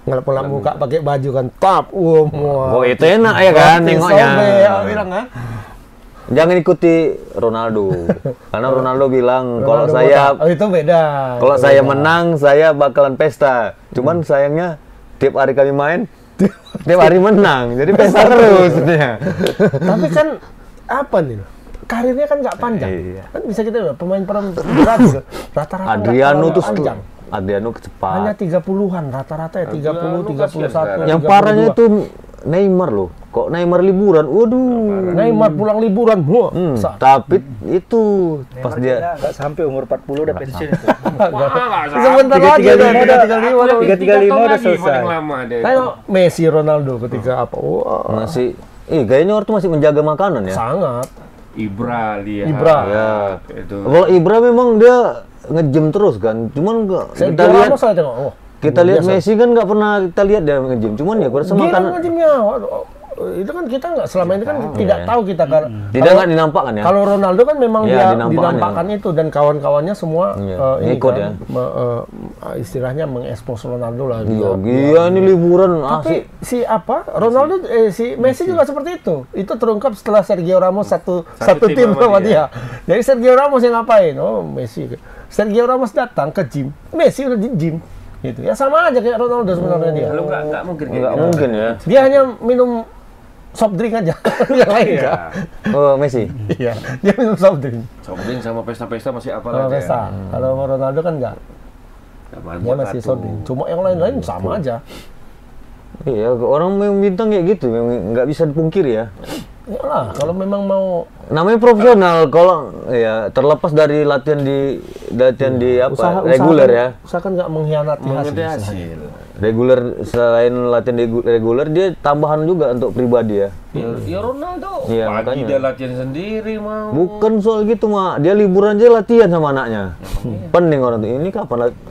Ngelap-ngelap muka pakai baju kan.
Oh itu enak ya kan nengoknya.
Bilang kan.
Jangan ikuti Ronaldo. Karena Ronaldo bilang kalau saya
itu beda.
Kalau saya menang, saya bakalan pesta. Cuman sayangnya tiap hari kami main, tiap hari menang. Jadi pesta terus dia.
Tapi kan apa nih? Karirnya kan nggak panjang.
Iya.
Kan bisa kita lihat pemain berat gitu. Rata-rata
Adriano tuh
panjang.
Adriano
Hanya
cepat.
30-an rata-rata ya 30, 31.
Yang parahnya itu Neymar loh. Kok Neymar liburan? Waduh.
Neymar pulang liburan.
Tapi itu pas
Neymar
dia
nggak sampai umur 40 udah pensiun itu.
Sebentar lagi
335 udah selesai.
Tengok Messi, Ronaldo ketika apa? Wah,
masih kayaknya orang tuh masih menjaga makanan ya.
sangat.
Ibra.
Ya.
Itu.
Kalau Ibra memang dia nge-gym terus kan. Cuman kita lihat
saya tengok. Oh,
kita lihat Messi kan nggak pernah kita lihat dia nge-gym. Cuman ya kurasa
gila
makanan.
nge-gymnya. Itu kan kita nggak selama ini kan tidak tahu kita kan.
Tidak nggak dinampakkan ya.
Kalau Ronaldo kan memang
Iya,
dia
dinampakkan
dinampakkan itu dan kawan-kawannya semua ini
ngikut
kan,
ya.
Istilahnya mengekspos Ronaldo lah.
Iya, gila ini liburan
Tapi si Ronaldo si Messi juga seperti itu. Itu terungkap setelah Sergio Ramos satu tim sama dia. Jadi Sergio Ramos yang ngapain? Oh, Messi. Sergio Ramos datang ke gym, Messi udah di gym. Gitu. Ya sama aja kayak Ronaldo sebenarnya dia.
Kalau nggak mungkin kayak
nggak
gitu.
mungkin ya.
Dia hanya minum soft drink aja, yang lain
Iya.
enggak.
Oh Messi.
Iya, dia minum soft drink.
Soft drink sama pesta-pesta masih apa
Kalau
aja.
pesta, kalau Ronaldo kan enggak. Dia masih soft drink. Cuma yang lain-lain sama aja.
Iya, orang memang bintang kayak gitu, memang nggak bisa dipungkiri ya.
Iyalah, kalau memang mau
namanya profesional. Kalau ya terlepas dari latihan di apa reguler ya.
Usahakan nggak mengkhianati hasil.
Reguler, selain latihan reguler dia tambahan juga untuk pribadi ya.
Ya Ronaldo.
Iya,
Pagi
makanya.
dia latihan sendiri mau.
Bukan soal gitu Mak, dia liburan aja latihan sama anaknya. Pening orang tuh, ini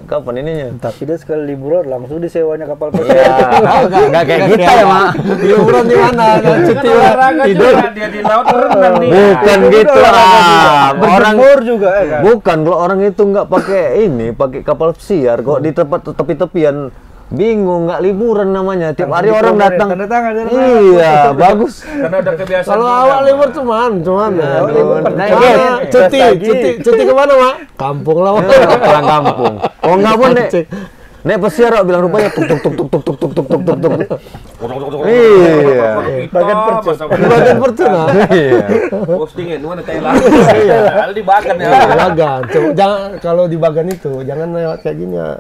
kapan ininya?
Tapi dia sekali liburan langsung disewanya kapal pesiar.
Iya, nggak kayak kita ya Mak.
Liburan di mana? Cuti
Tidur dia di laut renang nih.
Bukan gitu orang
Berjemur juga ya kan?
bukan kalau orang itu nggak pakai kapal pesiar kok di tempat tepi-tepian bingung, nggak liburan namanya, tiap hari orang datang.
Tanda tangan,
Iya, bagus.
Karena udah kebiasaan.
Kalau
juga,
awal
Mak.
libur cuman
Naik
cuti kemana Mak? Kampung lah.
pulang kampung. Oh nggak pun Nek pesiar kok bilang rupanya tuk. Iya.
Bagian percut.
Bagian pertuna.
Iya.
Postingin mana Thailand. Kalau dibagan ya.
Bagan. Jangan kalau di bagan itu jangan lewat kayak gini ya.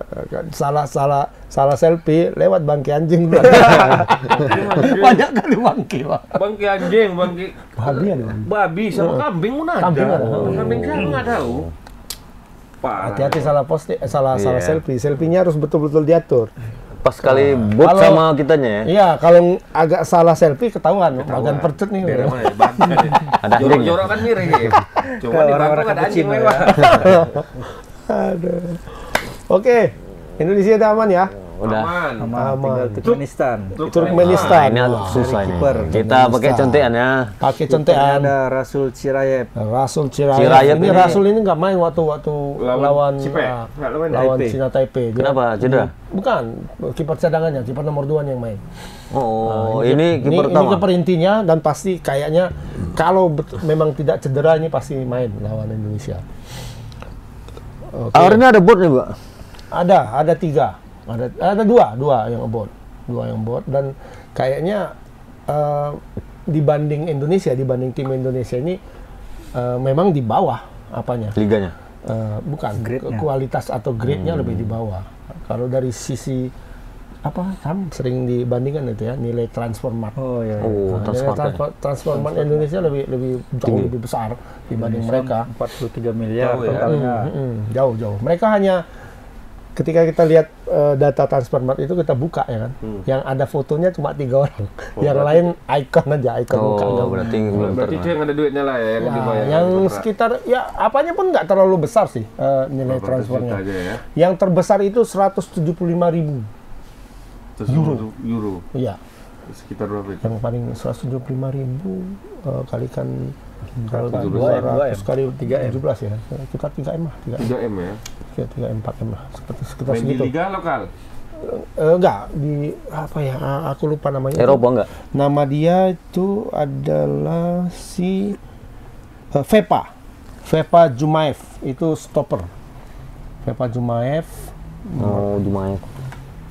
Salah selfie lewat bangke anjing. Banyak kali bangke, Pak.
Bangki anjing, bangki
Babi ada.
babi sama kambing mana ada?
Kambing ada.
Kambing saya nggak tahu. Parah.
Hati-hati salah posting, salah
Iya.
selfie. Selfie-nya harus betul-betul diatur.
Pas kali bot
Kalau-
sama kitanya ya.
Iya, kalau agak salah selfie ketahuan. Bagan percut nih.
Daerah mana ya? Bangka deh.
Ada anjing.
Jorok-jorok kan miring ya. Cuma
Kalau
di
orang-orang
Bangka ada anjing
cappuccino ya.
lewat.
Aduh. Oke, Indonesia udah aman ya?
Udah.
Sama tinggal Turkmenistan.
Turkmenistan.
Ini
Wah,
susah nih.
kiper.
Kita pakai contekan ya.
pakai
Kipernya
contekan.
ada Rasul Chirayev.
Rasul Chirayev.
Chirayev
Ini
ini-
Rasul ini nggak main waktu lawan
Cipek. Nggak lawan
Cina Taipei. Dia-
Kenapa? Cedera?
Bukan, kiper cadangannya, kiper nomor 2 yang main.
Oh, ini kiper
Ini
pertama.
kiper intinya dan pasti kayaknya kalau memang tidak cedera ini pasti main lawan Indonesia. Oke.
Hari ini ada bot nih, Pak.
Ada 3. Ada dua yang abort. 2 yang abort dan kayaknya dibanding tim Indonesia ini memang di bawah apanya?
Liganya.
Bukan
Grade-nya.
kualitas atau grade-nya lebih di bawah. Kalau dari sisi apa sering dibandingkan itu ya nilai transfer market.
Oh iya.
Oh,
Nilai
transfer.
transfer market Indonesia lebih jauh lebih besar dibanding mereka.
43 miliar
Jauh ya.
totalnya.
Jauh. Mereka hanya ketika kita lihat data transfer market itu kita buka ya kan, yang ada fotonya cuma 3 orang, yang lain ikon aja, ikon muka.
Oh,
nggak-
berarti belum
Berarti itu
pernah.
yang ada duitnya lah ya, yang
Ya,
dibayar.
yang sekitar ya apanya pun nggak terlalu besar sih nilai transfernya.
aja ya.
Yang terbesar itu 175.000.
Euro.
Iya,
Sekitar berapa itu?
yang paling 175.000 kalikan kalau
2
200 kali 17 ya, sekitar 3M lah,
3M ya.
3M 4M lah, sekitar
Main di
segitu.
liga lokal.
Enggak di apa ya? Aku lupa namanya.
Eropa enggak?
Nama dia itu adalah si Vepa Jumaev, itu stopper. Vepa Jumaev
Oh, Jumaev.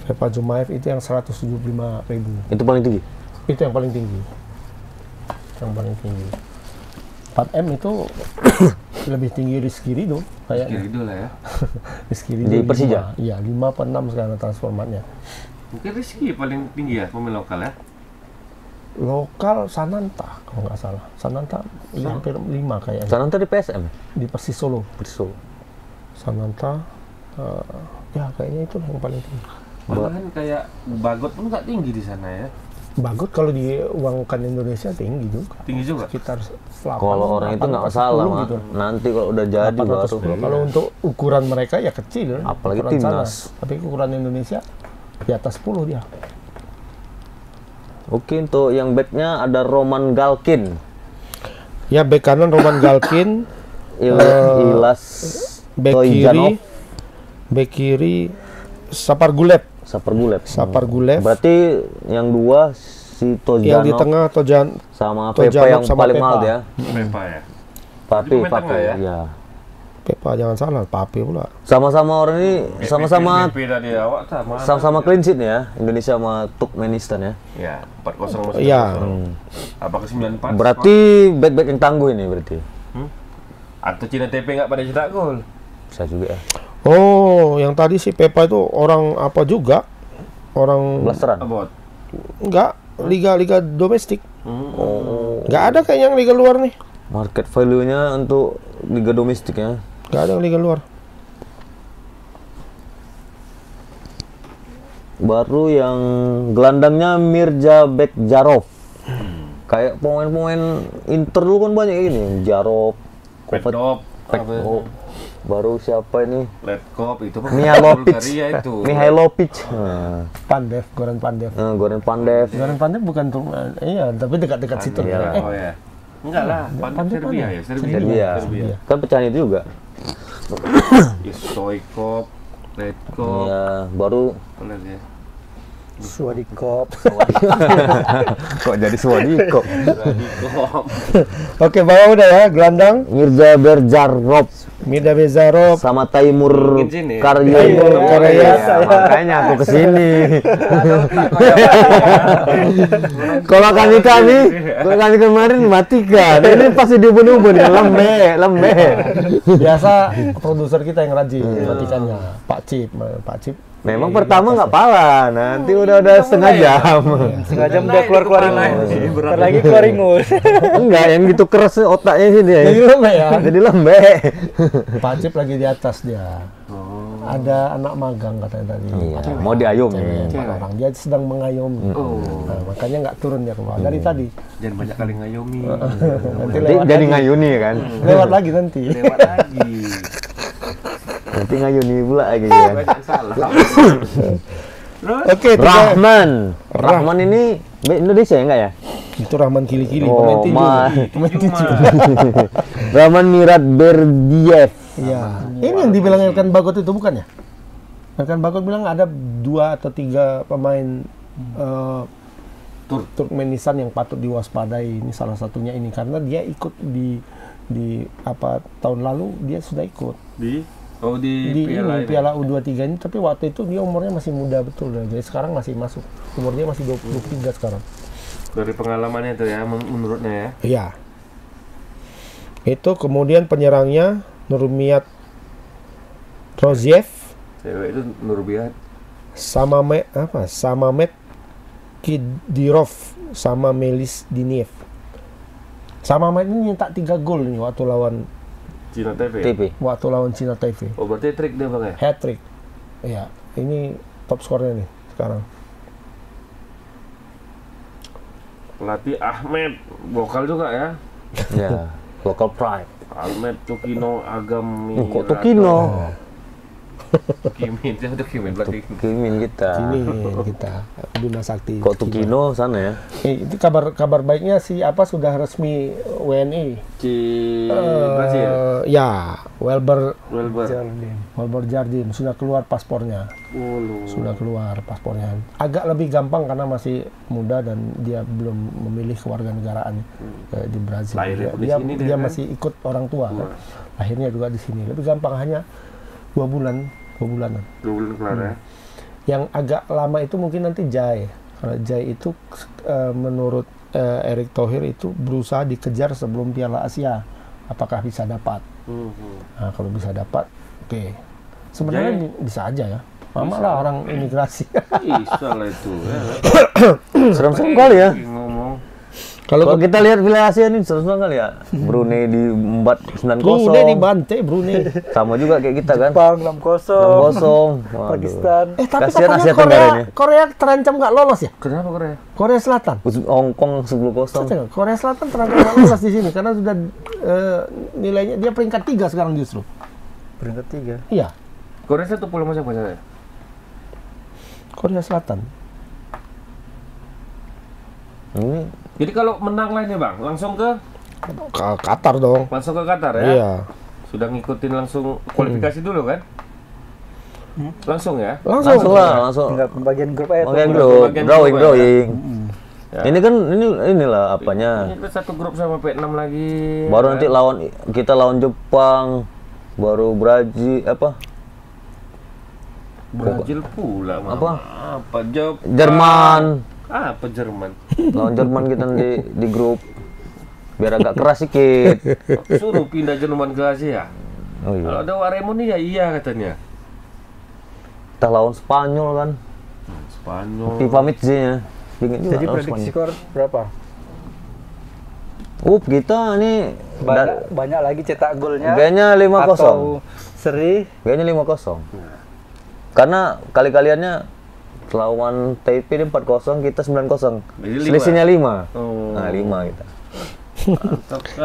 Vepa Jumaev itu yang 175.000.
Itu paling tinggi.
Itu yang paling tinggi. Yang paling tinggi. 4M itu lebih tinggi Rizky Ridho
Kayak
kayaknya.
gitu lah ya.
Rizky Ridho
Di
5.
Persija?
Iya, 5 per 6 sekarang transformatnya.
Mungkin Rizky paling tinggi ya pemain lokal ya.
Lokal Sananta kalau nggak salah. Sananta hampir 5 kayaknya
Sananta di PSM.
di Persis Solo.
Perso.
Sananta ya kayaknya itu yang paling tinggi.
Malahan kayak Bagot pun nggak tinggi di sana ya.
Bagot kalau diuangkan Indonesia tinggi juga.
Tinggi juga.
Sekitar 8,
Kalau orang itu nggak masalah, Mak.
gitu.
Nanti kalau udah jadi
810.
baru.
Kalau untuk ukuran mereka ya kecil.
Apalagi
ukuran sana.
timnas.
Tapi ukuran Indonesia di atas 10 dia.
Oke, untuk yang backnya ada Roman Galkin,
Ya bek kanan Roman Galkin,
Ilas
bek
Toijanov,
kiri Sapar Gulev.
Sapar Gulev.
Gulev.
Berarti yang dua si
Yang di
Tojanov
tengah
sama
Tojanov
Pepa yang
sama
paling
Pepa.
mahal ya.
Pepa ya.
Papi,
Itu pemain tengah ya?
ya.
Pepa jangan salah, Pape pula.
Sama-sama orang ini sama-sama
Beda di awak sama.
sama-sama clean sheet ya, Indonesia sama Turkmenistan ya.
Ya, 4-0 masuk.
Iya.
Apakah 9-4?
Berarti back-back yang tangguh ini berarti.
Atau Cina TP nggak pada cetak gol?
Bisa juga ya.
Oh, yang tadi si Pepa itu orang apa juga? Orang
Blasteran.
Abot.
enggak liga domestik.
Oh.
Enggak ada kayak yang liga luar nih.
Market value-nya untuk liga domestik ya.
Nggak ada liga luar.
Baru yang gelandangnya Mirza Bekjarov. Kayak pemain-pemain Inter dulu kan banyak ini, Jarov,
Petdop,
baru siapa ini?
Letkop itu
Mihailovic.
Bulgaria itu.
Mihailovic.
Pandev, Goran Pandev.
Goran Pandev.
Goran Pandev bukan tuh, iya, tapi dekat-dekat situ.
Iya.
Oh ya. Enggak lah, Pandev Serbia ya,
Serbia. Kan pecahan itu juga.
Stoikov, Letkop,
Ya, baru
apa lagi ya?
Swadikop.
kok jadi Swadikop.
Letkop.
Oke, bawah udah ya, gelandang
Mirza Bekjarov
Mirza Bekjarov.
sama Taimur
Mungkin sini.
Karya.
Ya, makanya aku kesini. Kalau kami kemarin matikan. Ini pasti diubun-ubun ya, lembek.
Biasa produser kita yang rajin matikannya, Pak Cip.
Memang pertama nggak pala, nanti udah setengah jam.
Setengah jam dia keluar ingus. Ntar lagi keluar ingus.
Enggak, yang gitu keras otaknya sih dia.
Jadi lembek ya.
Jadi lembek.
Pak Cip lagi di atas dia. Ada anak magang katanya tadi.
Iya, mau diayomi.
Empat orang. Dia sedang mengayomi. Nah, makanya nggak turun dia ke bawah dari tadi.
Jangan banyak kali ngayomi.
Nanti
Nanti
lewat
jadi
lagi.
ngayuni kan.
Lewat lagi nanti.
Lewat lagi.
Nanti ngayuni pula lagi kan.
Banyak salah.
Oke,
Rahman ini Indonesia ya enggak ya?
itu Rahman Kili-Kili,
Oh,
pemain tinju.
Rahman Mirat Berdiev.
Iya. Ini yang dibilang Elkan Bagot itu bukan ya? Elkan Bagot bilang ada 2 atau 3 pemain Turkmenistan yang patut diwaspadai. Ini salah satunya ini karena dia ikut di tahun lalu dia sudah ikut
Di
Piala U23 ini, tapi waktu itu dia umurnya masih muda betul. Jadi sekarang masih masuk. Umurnya masih 23 sekarang.
Dari pengalamannya itu ya, menurutnya ya.
Iya. Itu kemudian penyerangnya Nurmiat Roziev,
Cewek itu Nurbiat.
Samamet Kidirov sama Melis Diniev. Samamet ini nyetak 3 gol nih waktu lawan
Cina TV.
Cina TV.
Oh berarti trik dia bang ya?
Hat trick. Iya, ini top skornya nih sekarang.
Pelatih Ahmed, vokal juga ya.
Ya, local pride.
Ahmed Tukino Agam.
Kok Tukino?
Kimin, dia udah Kimin berarti.
Kimin kita.
Ini kita Bima Sakti.
Kok Tukino sana ya?
Itu kabar baiknya sudah resmi WNI.
Brazil.
Ya, Welber
Jardine.
sudah keluar paspornya. Sudah keluar paspornya. Agak lebih gampang karena masih muda dan dia belum memilih kewarganegaraan di Brazil. Dia masih ikut orang tua kan. Lahirnya juga di sini. Lebih gampang, hanya 2 bulanan.
2 bulan kelar ya.
Yang agak lama itu mungkin nanti Jai. Karena Jai itu menurut Erick Thohir itu berusaha dikejar sebelum Piala Asia. Apakah bisa dapat? Nah, kalau bisa dapat, oke. Sebenarnya bisa aja ya. Mama lah orang imigrasi.
Bisa lah itu ya.
Serem-serem kali ya.
Ngomong.
Kalau kita lihat wilayah Asia ini serem kali ya. Brunei diembat 9-0.
Brunei dibantai, Brunei.
Sama juga kayak kita kan.
Jepang 6-0.
6-0. Waduh.
Pakistan.
Tapi
Kasihan
katanya
Asia Tenggara ini.
Korea terancam nggak lolos ya?
Kenapa Korea?
Korea Selatan.
Hong Kong 10-0.
Korea Selatan terancam nggak lolos di sini karena sudah nilainya dia peringkat 3 sekarang justru.
Peringkat 3.
Iya,
Korea satu pulau macam apa ya?
Korea Selatan.
Ini
Jadi kalau menang lainnya bang, langsung ke
Qatar dong.
Qatar ya?
Iya.
Sudah ngikutin langsung kualifikasi dulu kan? Langsung ya?
langsung lah, langsung.
Tinggal pembagian grup aja.
Bagian
tuh.
grup,
Bagian
drawing.
grup ya. Ya.
Ini kan inilah apanya.
Ini satu grup sama P6 lagi.
Baru
kan?
nanti kita lawan Jepang, baru Brazil
Brazil pula.
Apa?
Apa Jepang?
Jerman.
Apa Jerman?
Lawan Jerman kita di grup. Biar agak keras sedikit.
Suruh pindah Jerman ke Asia.
Oh
Kalau
iya.
ada Waremon ya iya katanya.
Kita lawan Spanyol kan.
Spanyol.
FIFA match-nya. Dingin juga
Jadi
lawan
prediksi
Spanyol.
skor berapa?
Kita nih
Banyak lagi cetak golnya.
kayaknya 5-0.
Atau seri.
Kayaknya 5-0. Karena kali-kaliannya lawan Taipei 4-0, kita 9-0.
Jadi 5.
Selisihnya 5.
Oh.
Nah, 5 kita.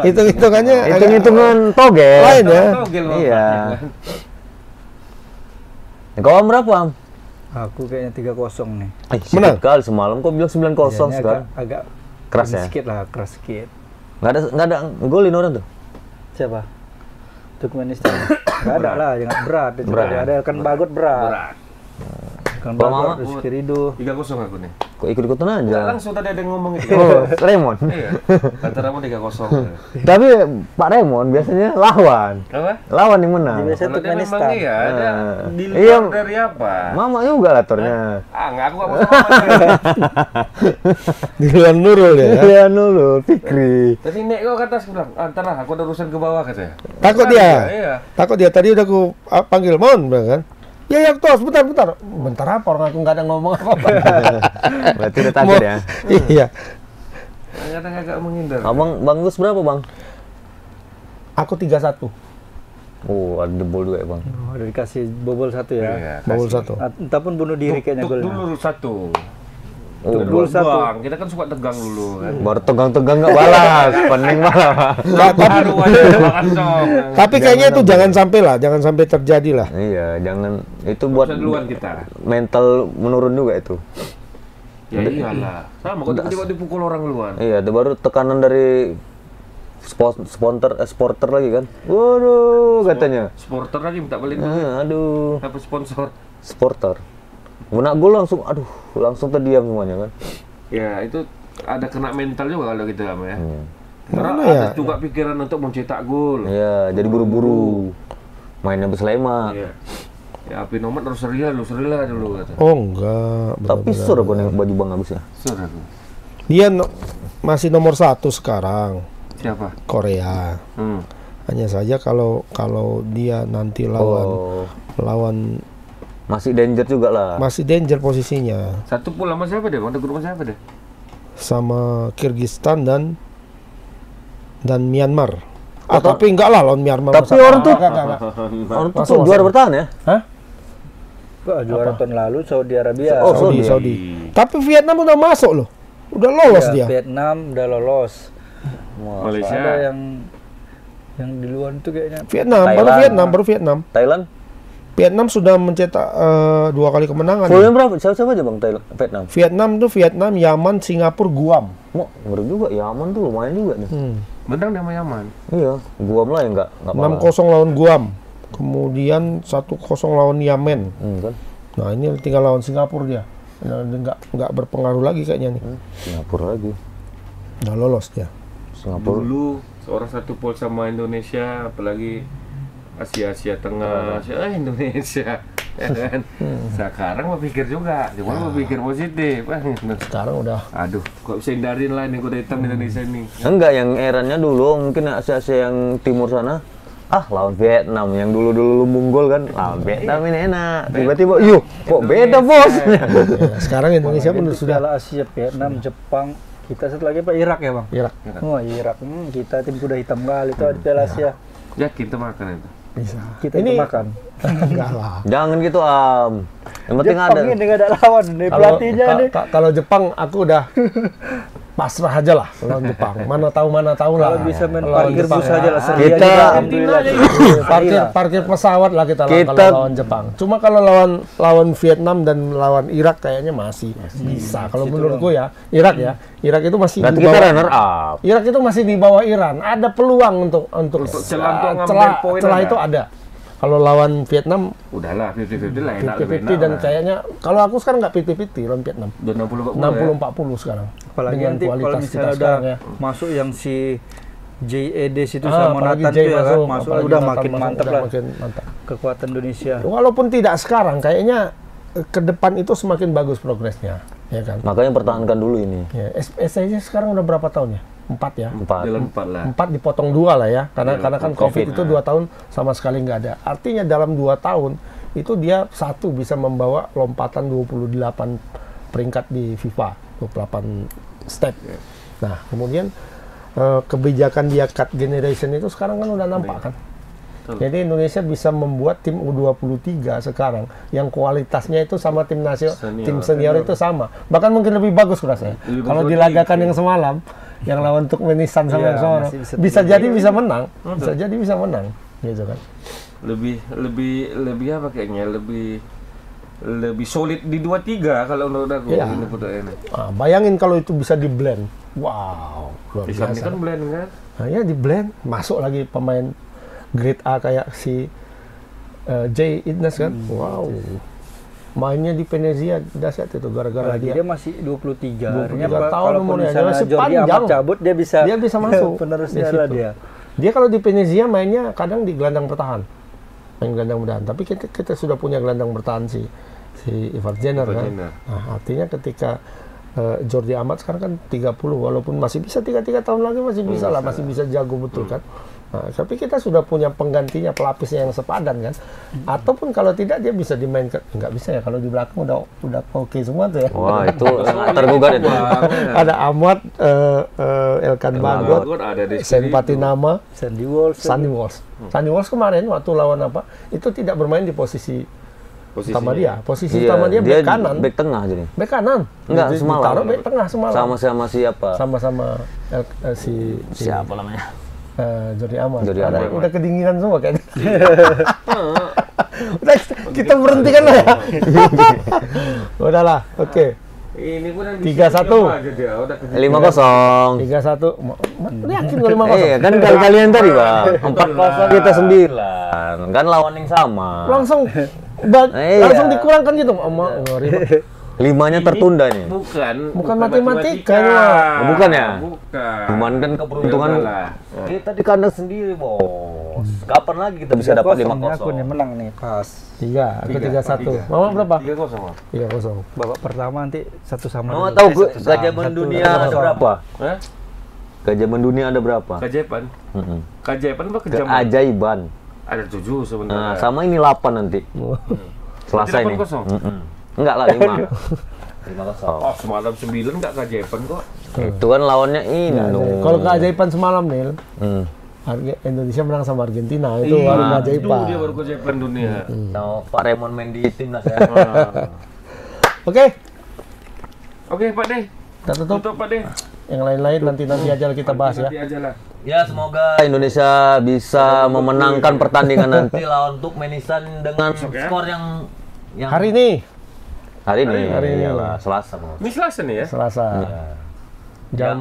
Hitung-hitungannya
Hitung-hitungan togel.
lain ya.
Togel
Iya.
lompatnya, kan.
Kau berapa, Am?
Aku kayaknya 3-0 nih.
Menang?
Kali semalam kau bilang 9-0
Ini
sekarang.
agak
Keras
ini
ya?
Sedikit lah, keras sedikit.
Nggak ada golin orang tuh.
Siapa? Turkmenistan. Enggak ada lah, jangan berat.
Berat ya?
Ada kan Bagot berat.
Berat.
Kan
Kalau
Bagot,
Mama?
Rizky Ridho.
3-0 aku nih.
Kok ikut-ikutan aja?
Nggak, langsung tadi ada yang ngomong itu.
Oh, Raymond.
Iya. Kata Ramon 3-0.
Tapi Pak Raymond biasanya lawan.
Apa?
Lawan yang menang.
Biasanya
Kalau dia memang
Turkmenistan.
iya, ada di luar
Iya.
dari apa?
Mama juga latornya.
Nggak, aku nggak mau sama.
Di luar Nurul ya.
Iya Nurul, Fikri.
Tapi Nek kok kata bilang, ntar lah, aku ada urusan ke bawah katanya.
Takut
Kan,
dia.
Iya.
Takut dia. Tadi udah aku panggil Mon, bilang kan. Ya tos, bentar. Bentar apa orang aku nggak ada ngomong apa-apa.
Berarti udah takut ya.
Iya.
Kadang agak menghindar.
Abang Bang Gus berapa, Bang?
Aku 3-1.
Oh, ada jebol juga ya, Bang.
Oh, udah dikasih bobol satu ya.
Iya,
Bobol
kasih.
1.
Entah pun bunuh diri kayaknya
Tuk
golnya.
dulu 1.
Oh,
Dulu
satu.
Bang, kita kan suka tegang dulu kan.
baru tegang-tegang nggak balas, pening malah.
Baru aja makan dong.
Tapi kayaknya itu jangan sampai terjadi lah.
Iya, jangan itu buat
Bisa duluan kita.
mental menurun juga itu.
Ya iyalah. Sama kok tiba-tiba dipukul orang duluan.
Iya, itu baru tekanan dari supporter lagi kan. Waduh, katanya.
Supporter lagi minta balik
Aduh,
apa sponsor.
supporter. Kena gol langsung terdiam semuanya kan.
Ya, itu ada kena mental juga kalau kita ya. Karena
Mana
ada
ya?
juga pikiran untuk mencetak gol.
Iya, jadi buru-buru. Mainnya berselema.
Iya. Ya, api nomor harus serilah dulu kata.
Oh enggak.
Tapi sur aku nengok baju Bang Agus ya.
Sudah tuh.
Dia masih nomor 1 sekarang,
Siapa?
Korea. Hanya saja kalau dia nanti lawan
Masih danger juga lah.
masih danger posisinya
Satu pula sama siapa deh? Ada grup sama siapa deh?
sama Kyrgyzstan dan Myanmar. Tapi enggak lah lawan Myanmar.
Tapi orang tuh
enggak.
orang tuh
Masuk.
juara bertahan ya.
Hah?
Juara tahun lalu Saudi Arabia.
Oh,
Saudi. Tapi Vietnam udah masuk loh. Udah lolos dia.
Vietnam udah lolos.
Malaysia.
Ada yang di luar itu kayaknya.
Thailand.
Baru Vietnam.
Thailand.
Vietnam sudah mencetak 2 kali kemenangan.
Fullnya berapa? Siapa aja Bang Thailand? Vietnam.
Vietnam, Yaman, Singapura, Guam.
Mau ngeri juga. Yaman tuh lumayan juga nih.
Menang sama Yaman.
Iya, Guam lah yang nggak kalah.
6-0 lawan Guam. Kemudian 1-0 lawan Yemen.
Kan?
Nah, ini tinggal lawan Singapura dia. Nggak berpengaruh lagi kayaknya nih.
Singapura lagi.
Udah lolos dia.
Singapura.
Dulu seorang satu pol sama Indonesia, apalagi Asia Tengah, Indonesia, ya kan? Sekarang berpikir juga, cuma berpikir positif.
Sekarang udah.
Aduh, kok bisa hindarin lah nih kuda hitam Indonesia ini.
Enggak, yang eranya dulu mungkin Asia yang timur sana. Lawan Vietnam yang dulu lumbung gol kan. Lawan Vietnam ini enak. Tiba-tiba, kok beda bos.
Ya, sekarang Indonesia pun sudah.
Piala Asia, Vietnam, Jepang. Kita satu lagi Pak Irak ya Bang?
Irak.
Oh Irak, kita tim kuda hitam kali itu di Piala Asia.
Yakin tuh makan itu.
Bisa.
Kita ini makan.
Enggak lah.
Jangan gitu Am. Yang penting
Jepang
ada.
ini nggak ada lawan nih pelatihnya nih.
Kalau Jepang aku udah pasrah aja lah lawan Jepang. Mana tahu lah.
Kalau bisa main
Lawan
parkir
Jepang
bus
ya.
aja lah. Serbia
Kita-
juga, alhamdulillah.
Parkir pesawat lah kita
Kita-
kalau lawan Jepang. Cuma kalau lawan Vietnam dan lawan Irak kayaknya masih bisa. Kalau menurutku ya, Irak itu masih
Berarti
di
kita
bawah.
runner up.
Irak itu masih di bawah Iran. Ada peluang untuk
celah untuk ngambil poin
celah
ada.
itu ada. Kalau lawan Vietnam
Udahlah, 50-50 lah, enak
50-50 dan kayaknya kalau aku sekarang nggak 50-50 lawan Vietnam.
udah 60-40
60-40 sekarang.
Apalagi
Dengan
nanti kalau
kualitas
misalnya
kita
udah
sekarang ya.
masuk yang si JED situ
Ah,
sama
apalagi
Nathan
Jay
tuh ya kan, masuk
apalagi
udah
Nathan
makin
masuk,
mantap
udah
lah
makin mantap.
kekuatan Indonesia.
Walaupun tidak sekarang, kayaknya ke depan itu semakin bagus progresnya, ya kan?
Makanya pertahankan dulu ini.
Ya, SSI sekarang udah berapa tahun ya? 4 ya?
4.
Jalan 4 lah.
4 dipotong 2 lah ya, karena kan COVID itu 2 tahun sama sekali nggak ada. Artinya dalam 2 tahun itu dia bisa membawa lompatan 28 peringkat di FIFA, 28 step. Nah, kemudian kebijakan dia cut generation itu sekarang kan udah nampak kan.
Betul.
Jadi Indonesia bisa membuat tim U23 sekarang yang kualitasnya itu sama tim nasional, tim senior itu sama. Bahkan mungkin lebih bagus rasanya.
Lebih
Kalau
bagus
dilagakan
lagi.
yang semalam, yang lawan Turkmenistan sama
Iya,
yang Solo,
masih bisa
bisa jadi bisa menang.
Betul.
Bisa jadi bisa menang, gitu kan.
Lebih apa kayaknya? Lebih solid di 2-3 kalau menurut aku
Iya.
ini foto ini.
Nah, bayangin kalau itu bisa di blend. Wow, luar
Islam ini
biasa.
kan blend kan?
Nah, ya di blend, masuk lagi pemain grade A kayak si Jay Idnes kan. Wow. Mainnya di Venezia dahsyat itu gara-gara
Apalagi
dia.
dia masih 23.
23
Artinya
tahun
kalau
umurnya,
misalnya
masih
Jordi
panjang.
Amat cabut dia bisa
masuk
penerusnya
di
adalah
situ.
dia.
Dia kalau di Venezia mainnya kadang di gelandang bertahan. Main gelandang bertahan. Tapi kita sudah punya gelandang bertahan si Ivar Jenner
Ivar
kan.
Jenner.
Nah, artinya ketika Jordi Amat sekarang kan 30, walaupun masih bisa 3 tahun lagi masih bisa lah, masih bisa jago betul kan. Nah, tapi kita sudah punya penggantinya, pelapisnya yang sepadan kan. Ataupun kalau tidak dia bisa dimainkan, nggak bisa ya kalau di belakang udah oke semua tuh ya.
Wah, itu sangat tergugat itu.
Ada Amat, Elkan Bagot,
ada di
Sen Patinama,
Sandy Walsh.
Sandy Walsh. Sandy Walsh kemarin waktu lawan apa? Itu tidak bermain di posisi utama dia. Posisi utama dia bek kanan.
Bek tengah jadi.
Bek kanan.
Enggak, semalam.
Ditaruh bek tengah semalam.
Sama siapa?
Sama-sama si
Siapa namanya?
Jordi Amat.
Jordi Amat.
Udah kedinginan semua kayaknya. Udah kita berhentikan lah ya. Udahlah, oke.
Ini pun yang
3-1.
aja dia, udah ke-
5-0.
3-1. Lu yakin gak 5-0?
Iya, kan kalian tadi, Bang. 4-0 kita 9. Kan lawan yang sama.
Langsung
Iya.
langsung dikurangkan gitu. Ribet.
5-nya tertunda nih.
Bukan
matematika, ini mah.
Oh, bukan ya?
Bukan.
Cuman kan keberuntungan
Ya udahlah.
kita di kandang sendiri, Bos. Kapan lagi kita bisa dapat 5-0?
Aku nih menang nih pas
3-1. Mama berapa?
3-0.
3-0.
babak pertama nanti 1-1.
Mau tahu gajah mendunia ada berapa?
Hah?
Gajah mendunia ada berapa?
Keajaiban.
Mm-mm.
Keajaiban apa kejaman?
Keajaiban.
Ada 7
Nah,
sebenarnya.
sama ini 8 nanti. Selasa ini.
8-0.
Enggak lah 5. 5-0.
Oh, semalam 9 enggak keajaiban kok.
Itu kan lawannya ini.
Kalau keajaiban semalam nih,
Hmm.
Indonesia menang sama Argentina itu
Iya,
baru
Itu
keajaiban.
dia baru keajaiban dunia.
Sama Pak Raymond main di timnas ya.
Oke,
Oke, Pak De.
kita tutup.
Tutup, Pak De.
Yang lain-lain nanti aja kita bahas ya.
Nanti aja lah.
Ya semoga Indonesia bisa memenangkan pertandingan nanti lawan Turkmenistan dengan skor yang
Hari ini
hari ini.
Hari ini.
Iyalah, Selasa, Bos.
Ini Selasa nih ya?
Selasa
Yang
jam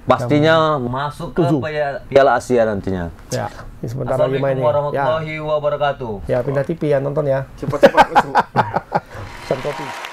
pastinya masuk ke
7.
Piala Asia nantinya.
ya. Ini sebentar lagi main
Assalamualaikum
nih. Ya,
warahmatullahi wabarakatuh.
ya pindah TV ya nonton ya.
Cepat-cepat.
Pesan kopi.